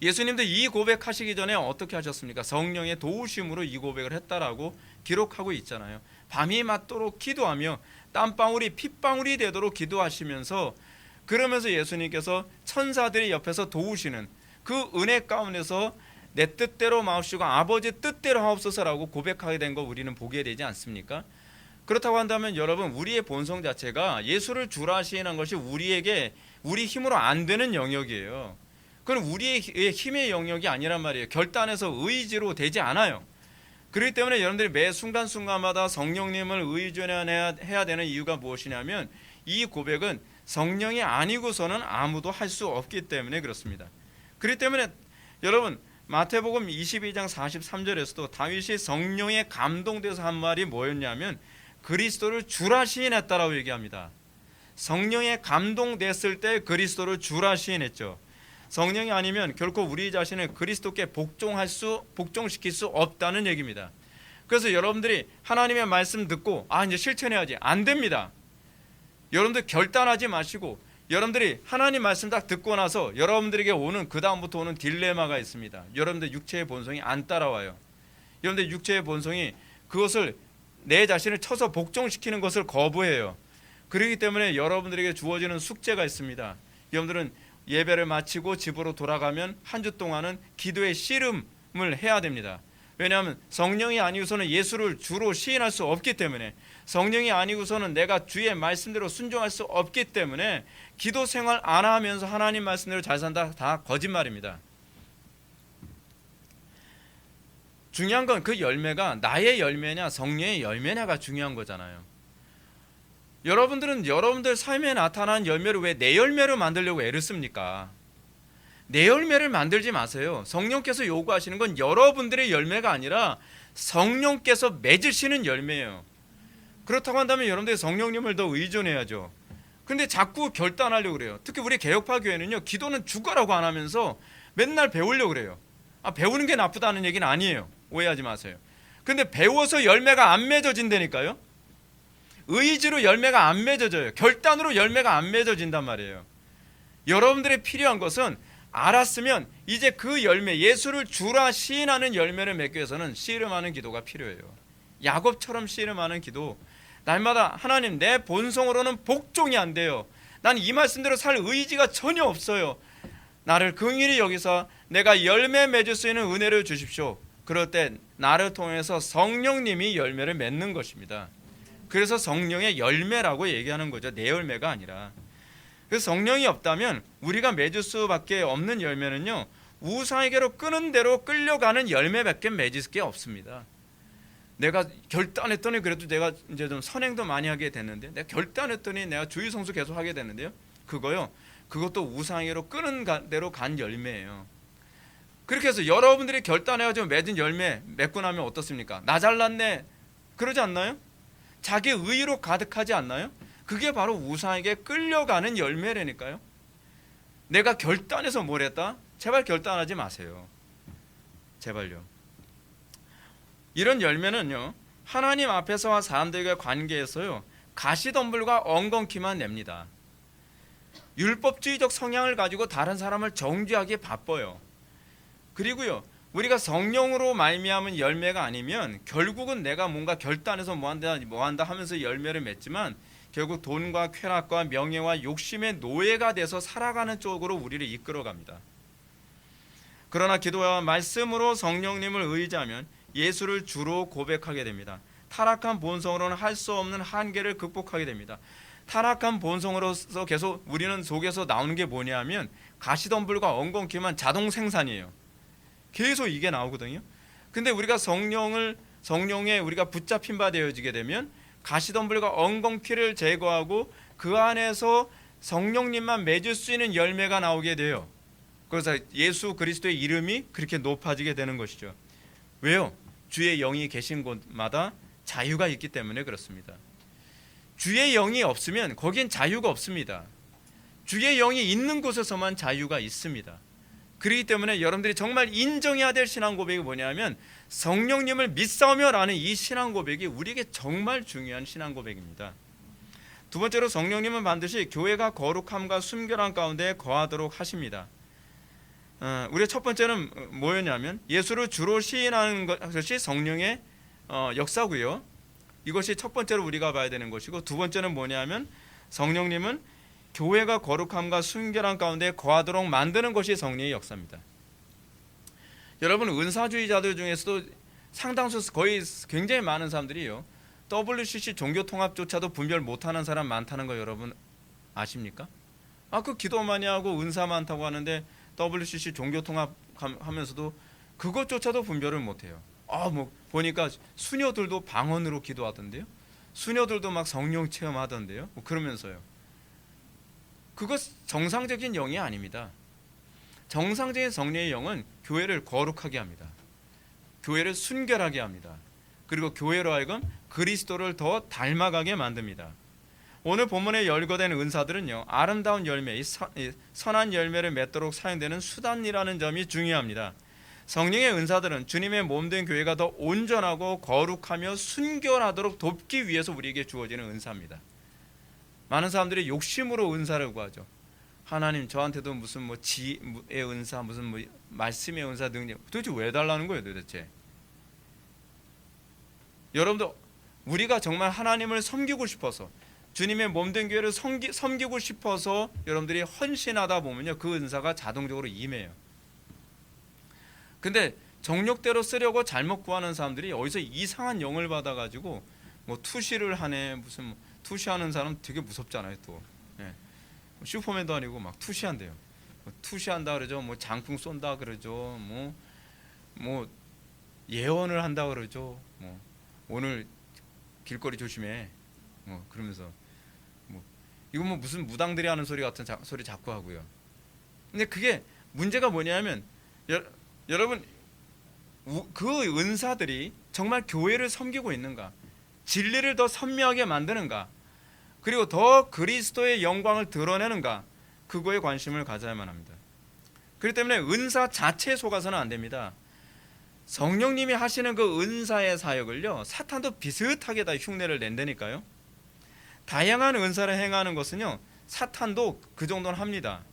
예수님도 이 고백하시기 전에 어떻게 하셨습니까? 성령의 도우심으로 이 고백을 했다라고 기록하고 있잖아요. 밤이 맞도록 기도하며 땀방울이 핏방울이 되도록 기도하시면서, 그러면서 예수님께서 천사들이 옆에서 도우시는 그 은혜 가운데서 내 뜻대로 마옵시고 아버지 뜻대로 하옵소서라고 고백하게 된 거 우리는 보게 되지 않습니까? 그렇다고 한다면 여러분, 우리의 본성 자체가 예수를 주라 시인한 것이 우리에게 우리 힘으로 안 되는 영역이에요. 그건 우리의 힘의 영역이 아니란 말이에요. 결단해서 의지로 되지 않아요. 그렇기 때문에 여러분들이 매 순간순간마다 성령님을 의존해야 되는 이유가 무엇이냐면, 이 고백은 성령이 아니고서는 아무도 할 수 없기 때문에 그렇습니다. 그렇기 때문에 여러분, 마태복음 22장 43절에서도 다윗이 성령에 감동돼서 한 말이 뭐였냐면 그리스도를 주라 시인했다라고 얘기합니다. 성령에 감동됐을 때 그리스도를 주라 시인했죠. 성령이 아니면 결코 우리 자신을 그리스도께 복종시킬 수 없다는 얘기입니다. 그래서 여러분들이 하나님의 말씀 듣고 이제 실천해야지, 안 됩니다. 여러분들 결단하지 마시고, 여러분들이 하나님 말씀 딱 듣고 나서 여러분들에게 오는, 그 다음부터 오는 딜레마가 있습니다. 여러분들 육체의 본성이 안 따라와요. 여러분들 육체의 본성이 그것을, 내 자신을 쳐서 복종시키는 것을 거부해요. 그렇기 때문에 여러분들에게 주어지는 숙제가 있습니다. 여러분들은 예배를 마치고 집으로 돌아가면 한 주 동안은 기도의 씨름을 해야 됩니다. 왜냐하면 성령이 아니고서는 예수를 주로 시인할 수 없기 때문에, 성령이 아니고서는 내가 주의 말씀대로 순종할 수 없기 때문에 기도 생활 안 하면서 하나님 말씀대로 잘 산다, 다 거짓말입니다. 중요한 건 그 열매가 나의 열매냐 성령의 열매냐가 중요한 거잖아요. 여러분들은 여러분들 삶에 나타난 열매를 왜 내 열매로 만들려고 애를 씁니까? 내 열매를 만들지 마세요. 성령께서 요구하시는 건 여러분들의 열매가 아니라 성령께서 맺으시는 열매예요. 그렇다고 한다면 여러분들이 성령님을 더 의존해야죠. 근데 자꾸 결단하려고 그래요. 특히 우리 개혁파 교회는요, 기도는 죽어라고 안 하면서 맨날 배우려고 그래요. 배우는 게 나쁘다는 얘기는 아니에요. 오해하지 마세요. 근데 배워서 열매가 안 맺어진다니까요. 의지로 열매가 안 맺어져요. 결단으로 열매가 안 맺어진단 말이에요. 여러분들이 필요한 것은, 알았으면 이제 그 열매, 예수를 주라 시인하는 열매를 맺기 위해서는 씨름하는 기도가 필요해요. 야곱처럼 씨름하는 기도. 날마다 하나님, 내 본성으로는 복종이 안 돼요. 난 이 말씀대로 살 의지가 전혀 없어요. 나를 긍휼히 여기서 내가 열매 맺을 수 있는 은혜를 주십시오. 그럴 때 나를 통해서 성령님이 열매를 맺는 것입니다. 그래서 성령의 열매라고 얘기하는 거죠. 내 열매가 아니라. 그래서 성령이 없다면 우리가 맺을 수밖에 없는 열매는요, 우상에게로 끄는 대로 끌려가는 열매밖에 맺을 게 없습니다. 내가 결단했더니 그래도 내가 이제 좀 선행도 많이 하게 됐는데, 내가 결단했더니 내가 주의 성수 계속 하게 됐는데요, 그것도 우상에게로 끄는 대로 간 열매예요. 그렇게 해서 여러분들이 결단해가지고 맺은 열매 맺고 나면 어떻습니까? 나 잘났네 그러지 않나요? 자기 의로 가득하지 않나요? 그게 바로 우상에게 끌려가는 열매라니까요. 내가 결단해서 뭘 했다? 제발 결단하지 마세요. 제발요. 이런 열매는요, 하나님 앞에서와 사람들과의 관계에서요, 가시덤불과 엉겅퀴만 냅니다. 율법주의적 성향을 가지고 다른 사람을 정죄하기에 바빠요. 그리고요, 우리가 성령으로 말미암은 열매가 아니면 결국은 내가 뭔가 결단해서 뭐한다 하면서 열매를 맺지만 결국 돈과 쾌락과 명예와 욕심의 노예가 돼서 살아가는 쪽으로 우리를 이끌어갑니다. 그러나 기도와 말씀으로 성령님을 의지하면 예수를 주로 고백하게 됩니다. 타락한 본성으로는 할 수 없는 한계를 극복하게 됩니다. 타락한 본성으로서 계속 우리는 속에서 나오는 게 뭐냐면 가시덤불과 엉겅퀴만 자동 생산이에요. 계속 이게 나오거든요. 근데 우리가 성령에 우리가 붙잡힌 바 되어지게 되면 가시덤불과 엉겅퀴를 제거하고 그 안에서 성령님만 맺을 수 있는 열매가 나오게 돼요. 그래서 예수 그리스도의 이름이 그렇게 높아지게 되는 것이죠. 왜요? 주의 영이 계신 곳마다 자유가 있기 때문에 그렇습니다. 주의 영이 없으면 거긴 자유가 없습니다. 주의 영이 있는 곳에서만 자유가 있습니다. 그렇기 때문에 여러분들이 정말 인정해야 될 신앙 고백이 뭐냐면 성령님을 믿사오며라는 이 신앙 고백이 우리에게 정말 중요한 신앙 고백입니다. 두 번째로 성령님은 반드시 교회가 거룩함과 순결함 가운데 거하도록 하십니다. 우리의 첫 번째는 뭐였냐면 예수를 주로 시인하는 것이 성령의 역사고요. 이것이 첫 번째로 우리가 봐야 되는 것이고, 두 번째는 뭐냐면 성령님은 교회가 거룩함과 순결함 가운데 거하도록 만드는 것이 성령의 역사입니다. 여러분, 은사주의자들 중에서도 상당수 거의 굉장히 많은 사람들이요, WCC 종교통합조차도 분별 못하는 사람 많다는 거 여러분 아십니까? 그 기도 많이 하고 은사 많다고 하는데 WCC 종교통합 하면서도 그것조차도 분별을 못해요. 뭐 보니까 수녀들도 방언으로 기도하던데요. 수녀들도 막 성령 체험하던데요. 그러면서요. 그것 정상적인 영이 아닙니다. 정상적인 성령의 영은 교회를 거룩하게 합니다. 교회를 순결하게 합니다. 그리고 교회로 하여금 그리스도를 더 닮아가게 만듭니다. 오늘 본문에 열거된 은사들은요, 아름다운 열매, 선한 열매를 맺도록 사용되는 수단이라는 점이 중요합니다. 성령의 은사들은 주님의 몸된 교회가 더 온전하고 거룩하며 순결하도록 돕기 위해서 우리에게 주어지는 은사입니다. 많은 사람들이 욕심으로 은사를 구하죠. 하나님 저한테도 무슨 지혜의 은사, 무슨 말씀의 은사 능력, 도대체 왜 달라는 거예요 도대체? 여러분도 우리가 정말 하나님을 섬기고 싶어서, 주님의 몸된 교회를 섬기고 싶어서 여러분들이 헌신하다 보면요, 그 은사가 자동적으로 임해요. 근데 정욕대로 쓰려고 잘못 구하는 사람들이 어디서 이상한 영을 받아가지고 투시를 하네, 무슨 투시하는 사람 되게 무섭잖아요. 또 슈퍼맨도 아니고 막 투시한대요. 투시한다 그러죠. 장풍 쏜다 그러죠. 예언을 한다 그러죠. 오늘 길거리 조심해. 그러면서 이거 무슨 무당들이 하는 소리 같은 소리 자꾸 하고요. 근데 그게 문제가 뭐냐면 여러분, 그 은사들이 정말 교회를 섬기고 있는가, 진리를 더 선명하게 만드는가, 그리고 더 그리스도의 영광을 드러내는가, 그거에 관심을 가져야만 합니다. 그렇기 때문에 은사 자체에 속아서는 안 됩니다. 성령님이 하시는 그 은사의 사역을요, 사탄도 비슷하게 다 흉내를 낸다니까요. 다양한 은사를 행하는 것은요, 사탄도 그 정도는 합니다.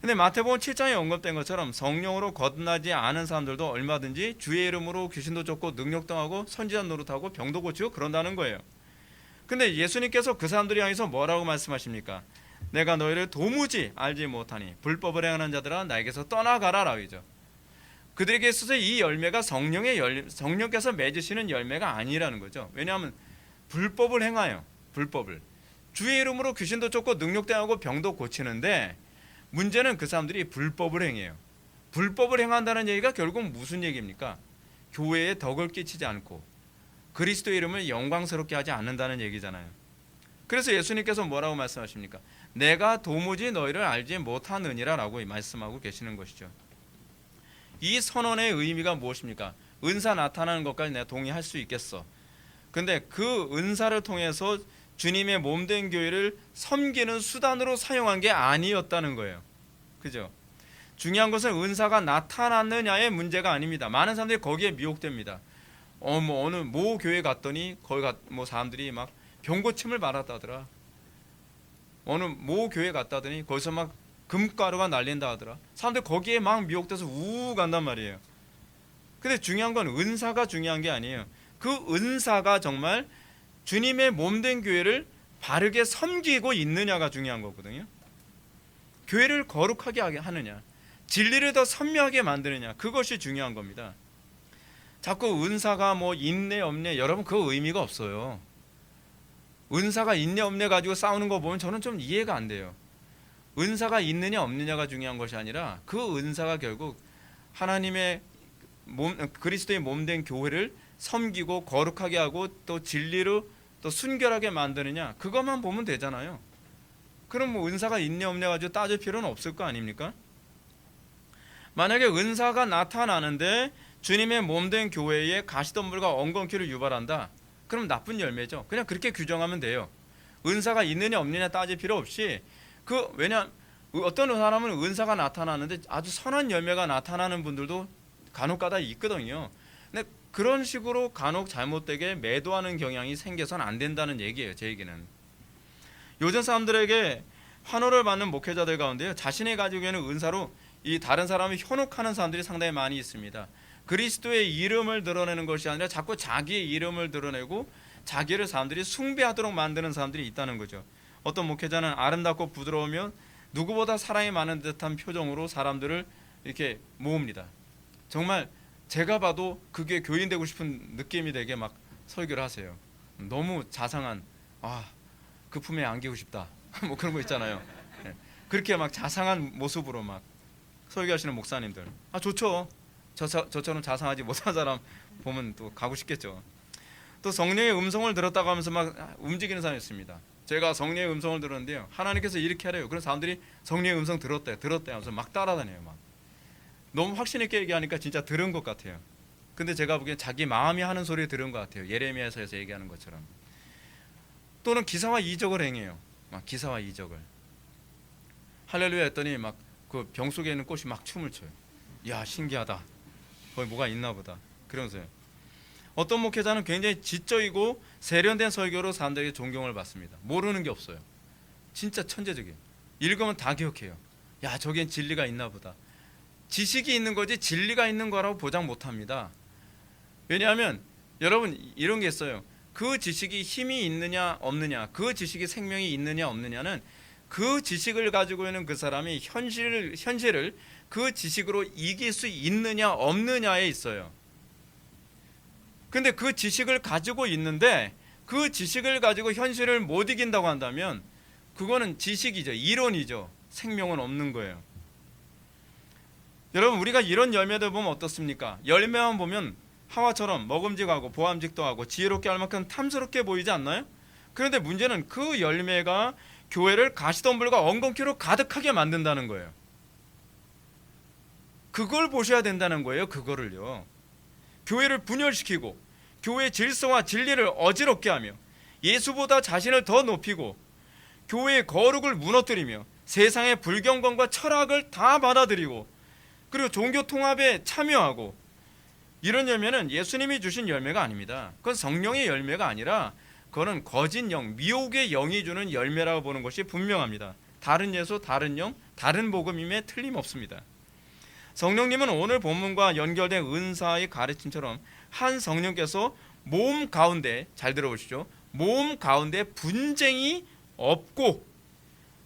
근데 마태복음 7장에 언급된 것처럼 성령으로 거듭나지 않은 사람들도 얼마든지 주의 이름으로 귀신도 쫓고 능력도 하고 선지자 노릇하고 병도 고치고 그런다는 거예요. 근데 예수님께서 그 사람들이 향해서 뭐라고 말씀하십니까? 내가 너희를 도무지 알지 못하니 불법을 행하는 자들아 나에게서 떠나가라 라고 하죠. 그들에게 있어서 이 열매가 성령께서 맺으시는 열매가 아니라는 거죠. 왜냐하면 불법을 행하여, 불법을 주의 이름으로 귀신도 쫓고 능력도 하고 병도 고치는데, 문제는 그 사람들이 불법을 행해요. 불법을 행한다는 얘기가 결국 무슨 얘기입니까? 교회에 덕을 끼치지 않고 그리스도의 이름을 영광스럽게 하지 않는다는 얘기잖아요. 그래서 예수님께서 뭐라고 말씀하십니까? 내가 도무지 너희를 알지 못하느니라 라고 말씀하고 계시는 것이죠. 이 선언의 의미가 무엇입니까? 은사 나타나는 것까지 내가 동의할 수 있겠어. 근데 그 은사를 통해서 주님의 몸된 교회를 섬기는 수단으로 사용한 게 아니었다는 거예요. 그죠? 중요한 것은 은사가 나타났느냐의 문제가 아닙니다. 많은 사람들이 거기에 미혹됩니다. 뭐 어느 모 교회 갔더니 거기 뭐 사람들이 막 병고침을 받았다더라. 어느 모 교회 갔다더니 거기서 막 금가루가 날린다 하더라. 사람들 거기에 막 미혹돼서 우우 간단 말이에요. 근데 중요한 건 은사가 중요한 게 아니에요. 그 은사가 정말 주님의 몸된 교회를 바르게 섬기고 있느냐가 중요한 거거든요. 교회를 거룩하게 하느냐, 진리를 더 선명하게 만드느냐, 그것이 중요한 겁니다. 자꾸 은사가 뭐 있네 없네, 여러분 그 의미가 없어요. 은사가 있네 없네 가지고 싸우는 거 보면 저는 좀 이해가 안 돼요. 은사가 있느냐 없느냐가 중요한 것이 아니라 그 은사가 결국 하나님의 그리스도의 몸된 교회를 섬기고 거룩하게 하고 또 진리로 또 순결하게 만드느냐, 그것만 보면 되잖아요. 그럼 뭐 은사가 있냐 없냐 가지고 따질 필요는 없을 거 아닙니까? 만약에 은사가 나타나는데 주님의 몸된 교회에 가시덤불과 엉겅퀴를 유발한다, 그럼 나쁜 열매죠. 그냥 그렇게 규정하면 돼요. 은사가 있느냐 없느냐 따질 필요 없이, 왜냐 어떤 사람은 은사가 나타나는데 아주 선한 열매가 나타나는 분들도 간혹가다 있거든요. 근데 그런 식으로 간혹 잘못되게 매도하는 경향이 생겨서는 안 된다는 얘기예요. 제 얘기는 요즘 사람들에게 환호를 받는 목회자들 가운데요, 자신이 가지고 있는 은사로 이 다른 사람을 현혹하는 사람들이 상당히 많이 있습니다. 그리스도의 이름을 드러내는 것이 아니라 자꾸 자기의 이름을 드러내고 자기를 사람들이 숭배하도록 만드는 사람들이 있다는 거죠. 어떤 목회자는 아름답고 부드러우면 누구보다 사랑이 많은 듯한 표정으로 사람들을 이렇게 모읍니다. 정말 제가 봐도 그게 교인 되고 싶은 느낌이 되게 막 설교를 하세요. 너무 자상한, 그 품에 안기고 싶다 뭐 그런 거 있잖아요. 그렇게 막 자상한 모습으로 막 설교하시는 목사님들, 좋죠. 저처럼 자상하지 못한 사람 보면 또 가고 싶겠죠. 또 성령의 음성을 들었다고 하면서 막 움직이는 사람이 있습니다. 제가 성령의 음성을 들었는데요, 하나님께서 이렇게 하래요. 그런 사람들이 성령의 음성 들었대 하면서 막 따라다녀요. 막 너무 확신 있게 얘기하니까 진짜 들은 것 같아요. 근데 제가 보기엔 자기 마음이 하는 소리 들은 것 같아요. 예레미야서에서 얘기하는 것처럼. 또는 기사와 이적을 행해요. 막 기사와 이적을 할렐루야 했더니 막 그 병 속에 있는 꽃이 막 춤을 춰요. 야, 신기하다, 거기 뭐가 있나 보다, 그러면서요. 어떤 목회자는 굉장히 지적이고 세련된 설교로 사람들에게 존경을 받습니다. 모르는 게 없어요. 진짜 천재적이에요. 읽으면 다 기억해요. 야, 저기엔 진리가 있나 보다. 지식이 있는 거지 진리가 있는 거라고 보장 못합니다. 왜냐하면 여러분 이런 게 있어요. 그 지식이 힘이 있느냐 없느냐, 그 지식이 생명이 있느냐 없느냐는 그 지식을 가지고 있는 그 사람이 현실을 그 지식으로 이길 수 있느냐 없느냐에 있어요. 근데 그 지식을 가지고 있는데 그 지식을 가지고 현실을 못 이긴다고 한다면 그거는 지식이죠. 이론이죠. 생명은 없는 거예요. 여러분 우리가 이런 열매들 보면 어떻습니까? 열매만 보면 하와처럼 먹음직하고 보암직도 하고 지혜롭게 할 만큼 탐스럽게 보이지 않나요? 그런데 문제는 그 열매가 교회를 가시덤불과 엉겅퀴로 가득하게 만든다는 거예요. 그걸 보셔야 된다는 거예요. 그거를요. 교회를 분열시키고 교회의 질서와 진리를 어지럽게 하며 예수보다 자신을 더 높이고 교회의 거룩을 무너뜨리며 세상의 불경건과 철학을 다 받아들이고 그리고 종교 통합에 참여하고, 이런 열매는 예수님이 주신 열매가 아닙니다. 그건 성령의 열매가 아니라 그거는 거짓 영, 미혹의 영이 주는 열매라고 보는 것이 분명합니다. 다른 예수, 다른 영, 다른 복음임에 틀림없습니다. 성령님은 오늘 본문과 연결된 은사의 가르침처럼 한 성령께서 몸 가운데, 잘 들어보시죠, 몸 가운데 분쟁이 없고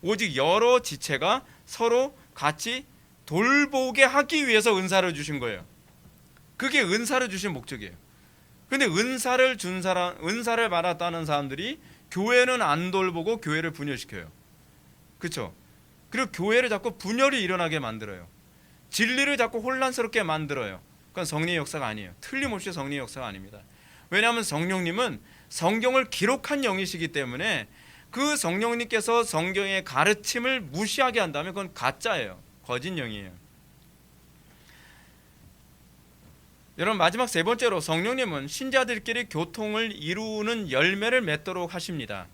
오직 여러 지체가 서로 같이 돌보게 하기 위해서 은사를 주신 거예요. 그게 은사를 주신 목적이에요. 근데 은사를 준 사람, 은사를 받았다는 사람들이 교회는 안 돌보고 교회를 분열시켜요. 그렇죠? 그리고 교회를 자꾸 분열이 일어나게 만들어요. 진리를 자꾸 혼란스럽게 만들어요. 그건 성령의 역사가 아니에요. 틀림없이 성령의 역사가 아닙니다. 왜냐하면 성령님은 성경을 기록한 영이시기 때문에 그 성령님께서 성경의 가르침을 무시하게 한다면 그건 가짜예요. 거짓 영이에요. 여러분 마지막 세 번째로 성령님은 신자들끼리 교통을 이루는 열매를 맺도록 하십니다.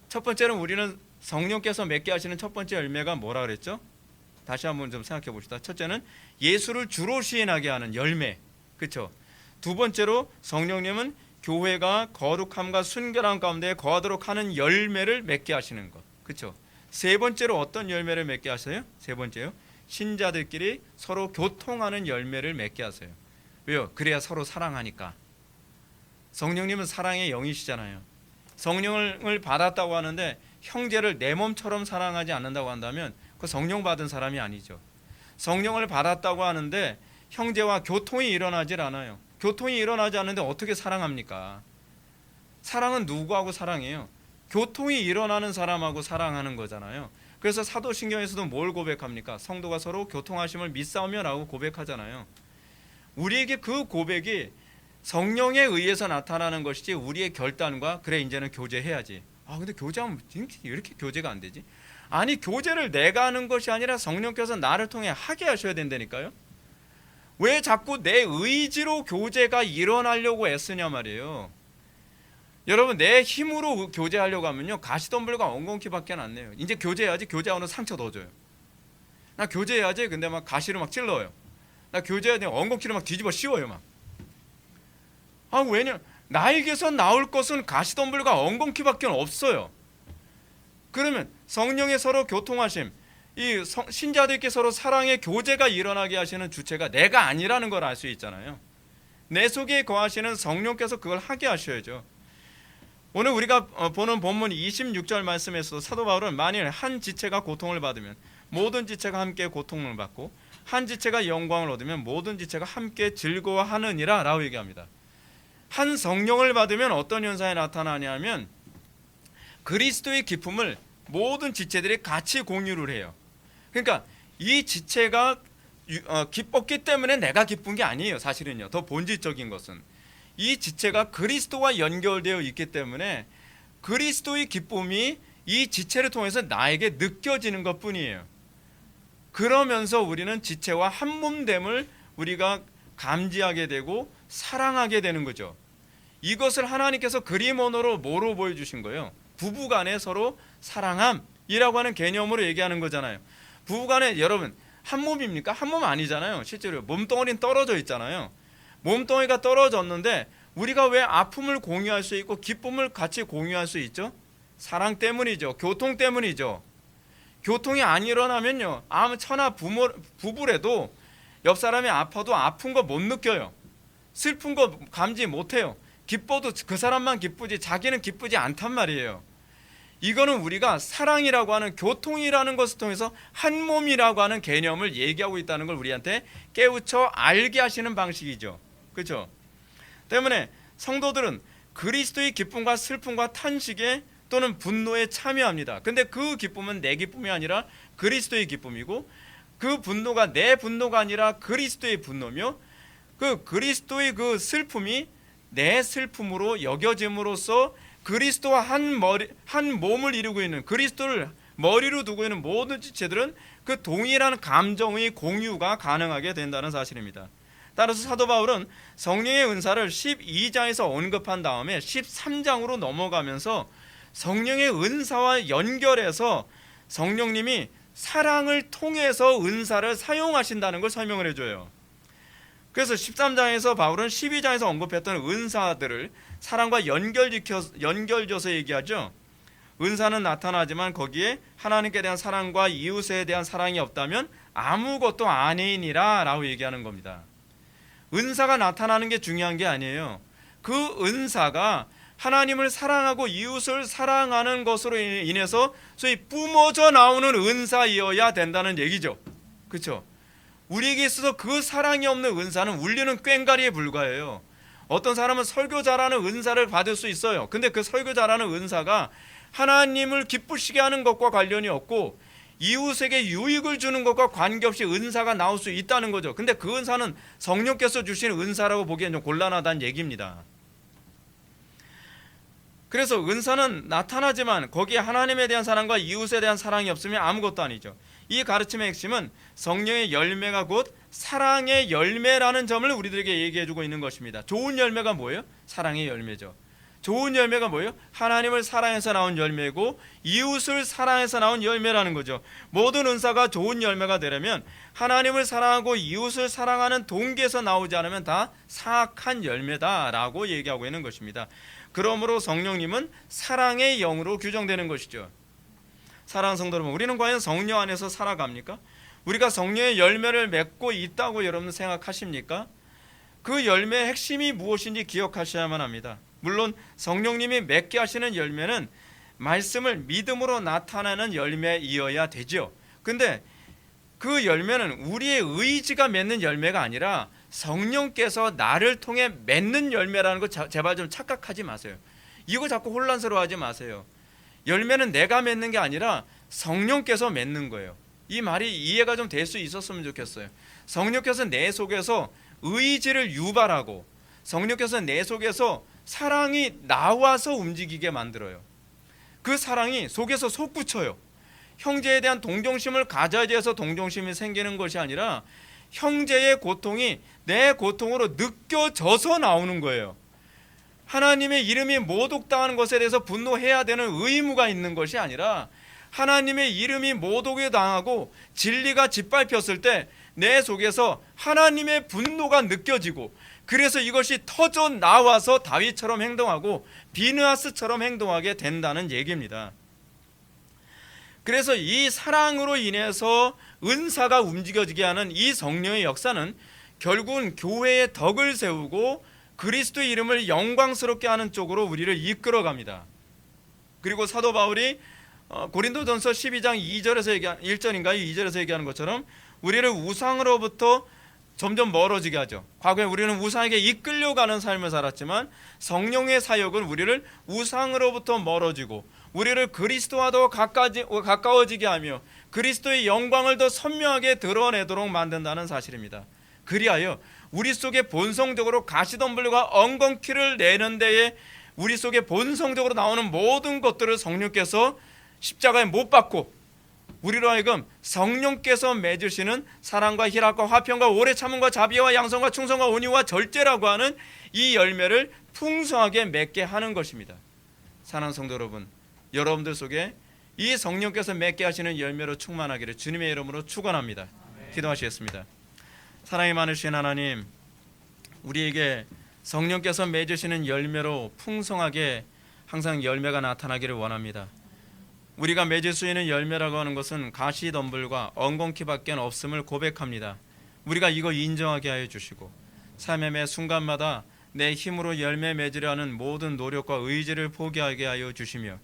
첫 번째는 우리는 성령께서 맺게 하시는 첫 번째 열매가 뭐라 그랬죠? 다시 한번 좀 생각해 봅시다. 첫째는 예수를 주로 시인하게 하는 열매, 그렇죠? 두 번째로 성령님은 교회가 거룩함과 순결함 가운데 거하도록 하는 열매를 맺게 하시는 것, 그렇죠? 세 번째로 어떤 열매를 맺게 하세요? 세 번째요, 신자들끼리 서로 교통하는 열매를 맺게 하세요. 왜요? 그래야 서로 사랑하니까. 성령님은 사랑의 영이시잖아요. 성령을 받았다고 하는데 형제를 내 몸처럼 사랑하지 않는다고 한다면 그 성령 받은 사람이 아니죠. 성령을 받았다고 하는데 형제와 교통이 일어나질 않아요. 교통이 일어나지 않는데 어떻게 사랑합니까? 사랑은 누구하고 사랑해요? 교통이 일어나는 사람하고 사랑하는 거잖아요. 그래서 사도신경에서도 뭘 고백합니까? 성도가 서로 교통하심을 믿사오며라고 고백하잖아요. 우리에게 그 고백이 성령에 의해서 나타나는 것이지 우리의 결단과 그래 이제는 교제해야지. 근데 교제하면 이렇게 교제가 안 되지? 아니, 교제를 내가 하는 것이 아니라 성령께서 나를 통해 하게 하셔야 된다니까요. 왜 자꾸 내 의지로 교제가 일어나려고 애쓰냐 말이에요. 여러분, 내 힘으로 교제하려고 하면요 가시덤불과 엉겅퀴밖에 안 내요. 이제 교제해야지. 교제하면 상처 더 줘요. 나 교제해야지. 근데 막 가시를 막 찔러요. 나 교제해야 돼. 엉겅퀴를 막 뒤집어 씌워요 막. 왜냐, 나에게서 나올 것은 가시덤불과 엉겅퀴밖에 없어요. 그러면 성령의 서로 교통하심, 이 신자들께 서로 사랑의 교제가 일어나게 하시는 주체가 내가 아니라는 걸 알 수 있잖아요. 내 속에 거하시는 성령께서 그걸 하게 하셔야죠. 오늘 우리가 보는 본문 26절 말씀에서 사도 바울은 만일 한 지체가 고통을 받으면 모든 지체가 함께 고통을 받고 한 지체가 영광을 얻으면 모든 지체가 함께 즐거워하느니라 라고 얘기합니다. 한 성령을 받으면 어떤 현상이 나타나냐면 그리스도의 기쁨을 모든 지체들이 같이 공유를 해요. 그러니까 이 지체가 기뻤기 때문에 내가 기쁜 게 아니에요. 사실은요, 더 본질적인 것은 이 지체가 그리스도와 연결되어 있기 때문에 그리스도의 기쁨이 이 지체를 통해서 나에게 느껴지는 것뿐이에요. 그러면서 우리는 지체와 한 몸됨을 우리가 감지하게 되고 사랑하게 되는 거죠. 이것을 하나님께서 그림 언어로 뭐로 보여주신 거예요? 부부간에 서로 사랑함이라고 하는 개념으로 얘기하는 거잖아요. 부부간에 여러분 한 몸입니까? 한 몸 아니잖아요. 실제로 몸뚱어리는 떨어져 있잖아요. 몸뚱어리가 떨어졌는데 우리가 왜 아픔을 공유할 수 있고 기쁨을 같이 공유할 수 있죠? 사랑 때문이죠. 교통 때문이죠. 교통이 안 일어나면요, 아무 천하 부부래도 옆 사람이 아파도 아픈 거 못 느껴요. 슬픈 거 감지 못해요. 기뻐도 그 사람만 기쁘지 자기는 기쁘지 않단 말이에요. 이거는 우리가 사랑이라고 하는 교통이라는 것을 통해서 한 몸이라고 하는 개념을 얘기하고 있다는 걸 우리한테 깨우쳐 알게 하시는 방식이죠. 그렇죠? 때문에 성도들은 그리스도의 기쁨과 슬픔과 탄식에 또는 분노에 참여합니다. 근데 그 기쁨은 내 기쁨이 아니라 그리스도의 기쁨이고 그 분노가 내 분노가 아니라 그리스도의 분노며 그 그리스도의 그 슬픔이 내 슬픔으로 여겨짐으로써 그리스도와 한 몸을 이루고 있는, 그리스도를 머리로 두고 있는 모든 지체들은 그 동일한 감정의 공유가 가능하게 된다는 사실입니다. 따라서 사도 바울은 성령의 은사를 12장에서 언급한 다음에 13장으로 넘어가면서 성령의 은사와 연결해서 성령님이 사랑을 통해서 은사를 사용하신다는 걸 설명을 해줘요. 그래서 13장에서 바울은 12장에서 언급했던 은사들을 사랑과 연결져서 얘기하죠. 은사는 나타나지만 거기에 하나님께 대한 사랑과 이웃에 대한 사랑이 없다면 아무것도 아니니라 라고 얘기하는 겁니다. 은사가 나타나는 게 중요한 게 아니에요. 그 은사가 하나님을 사랑하고 이웃을 사랑하는 것으로 인해서 소위 뿜어져 나오는 은사이어야 된다는 얘기죠. 그렇죠? 우리에게 있어서 그 사랑이 없는 은사는 울리는 꽹과리에 불과해요. 어떤 사람은 설교자라는 은사를 받을 수 있어요. 근데 그 설교자라는 은사가 하나님을 기쁘시게 하는 것과 관련이 없고 이웃에게 유익을 주는 것과 관계없이 은사가 나올 수 있다는 거죠. 근데 그 은사는 성령께서 주신 은사라고 보기엔 좀 곤란하다는 얘기입니다. 그래서 은사는 나타나지만 거기에 하나님에 대한 사랑과 이웃에 대한 사랑이 없으면 아무것도 아니죠. 이 가르침의 핵심은 성령의 열매가 곧 사랑의 열매라는 점을 우리들에게 얘기해주고 있는 것입니다. 좋은 열매가 뭐예요? 사랑의 열매죠. 좋은 열매가 뭐예요? 하나님을 사랑해서 나온 열매고 이웃을 사랑해서 나온 열매라는 거죠. 모든 은사가 좋은 열매가 되려면 하나님을 사랑하고 이웃을 사랑하는 동기에서 나오지 않으면 다 사악한 열매다라고 얘기하고 있는 것입니다. 그러므로 성령님은 사랑의 영으로 규정되는 것이죠. 사랑하는 성도 여러분, 우리는 과연 성령 안에서 살아갑니까? 우리가 성령의 열매를 맺고 있다고 여러분 생각하십니까? 그 열매의 핵심이 무엇인지 기억하셔야만 합니다. 물론 성령님이 맺게 하시는 열매는 말씀을 믿음으로 나타내는 열매이어야 되죠. 근데 그 열매는 우리의 의지가 맺는 열매가 아니라 성령께서 나를 통해 맺는 열매라는 거 제발 좀 착각하지 마세요. 이거 자꾸 혼란스러워하지 마세요. 열매는 내가 맺는 게 아니라 성령께서 맺는 거예요. 이 말이 이해가 좀 될 수 있었으면 좋겠어요. 성령께서 내 속에서 의지를 유발하고 성령께서 내 속에서 사랑이 나와서 움직이게 만들어요. 그 사랑이 속에서 솟구쳐요. 형제에 대한 동정심을 가져야 돼서 동정심이 생기는 것이 아니라 형제의 고통이 내 고통으로 느껴져서 나오는 거예요. 하나님의 이름이 모독당하는 것에 대해서 분노해야 되는 의무가 있는 것이 아니라 하나님의 이름이 모독에 당하고 진리가 짓밟혔을 때 내 속에서 하나님의 분노가 느껴지고 그래서 이것이 터져 나와서 다윗처럼 행동하고 비느하스처럼 행동하게 된다는 얘기입니다. 그래서 이 사랑으로 인해서 은사가 움직여지게 하는 이 성령의 역사는 결국은 교회의 덕을 세우고 그리스도의 이름을 영광스럽게 하는 쪽으로 우리를 이끌어갑니다. 그리고 사도 바울이 고린도전서 12장 2절에서 1절인가요? 2절에서 얘기하는 것처럼 우리를 우상으로부터 점점 멀어지게 하죠. 과거에 우리는 우상에게 이끌려가는 삶을 살았지만 성령의 사역은 우리를 우상으로부터 멀어지고 우리를 그리스도와 더 가까워지게 하며 그리스도의 영광을 더 선명하게 드러내도록 만든다는 사실입니다. 그리하여 우리 속에 본성적으로 가시덤불과 엉겅퀴를 내는 데에 우리 속에 본성적으로 나오는 모든 것들을 성령께서 십자가에 못 박고 우리로 하여금 성령께서 맺으시는 사랑과 희락과 화평과 오래 참음과 자비와 양성과 충성과 온유와 절제라고 하는 이 열매를 풍성하게 맺게 하는 것입니다. 사랑하는 성도 여러분, 여러분들 속에 이 성령께서 맺게 하시는 열매로 충만하기를 주님의 이름으로 축원합니다. 기도하시겠습니다. 사랑이 많으신 하나님, 우리에게 성령께서 맺으시는 열매로 풍성하게 항상 열매가 나타나기를 원합니다. 우리가 맺을 수 있는 열매라고 하는 것은 가시덤불과 엉겅퀴밖에 없음을 고백합니다. 우리가 이거 인정하게 하여 주시고 삶의 매 순간마다 내 힘으로 열매 맺으려 하는 모든 노력과 의지를 포기하게 하여 주시며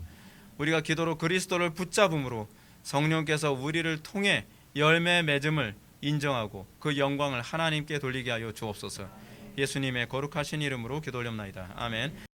우리가 기도로 그리스도를 붙잡음으로 성령께서 우리를 통해 열매 맺음을 인정하고 그 영광을 하나님께 돌리게 하여 주옵소서. 예수님의 거룩하신 이름으로 기도 올립니다. 아멘.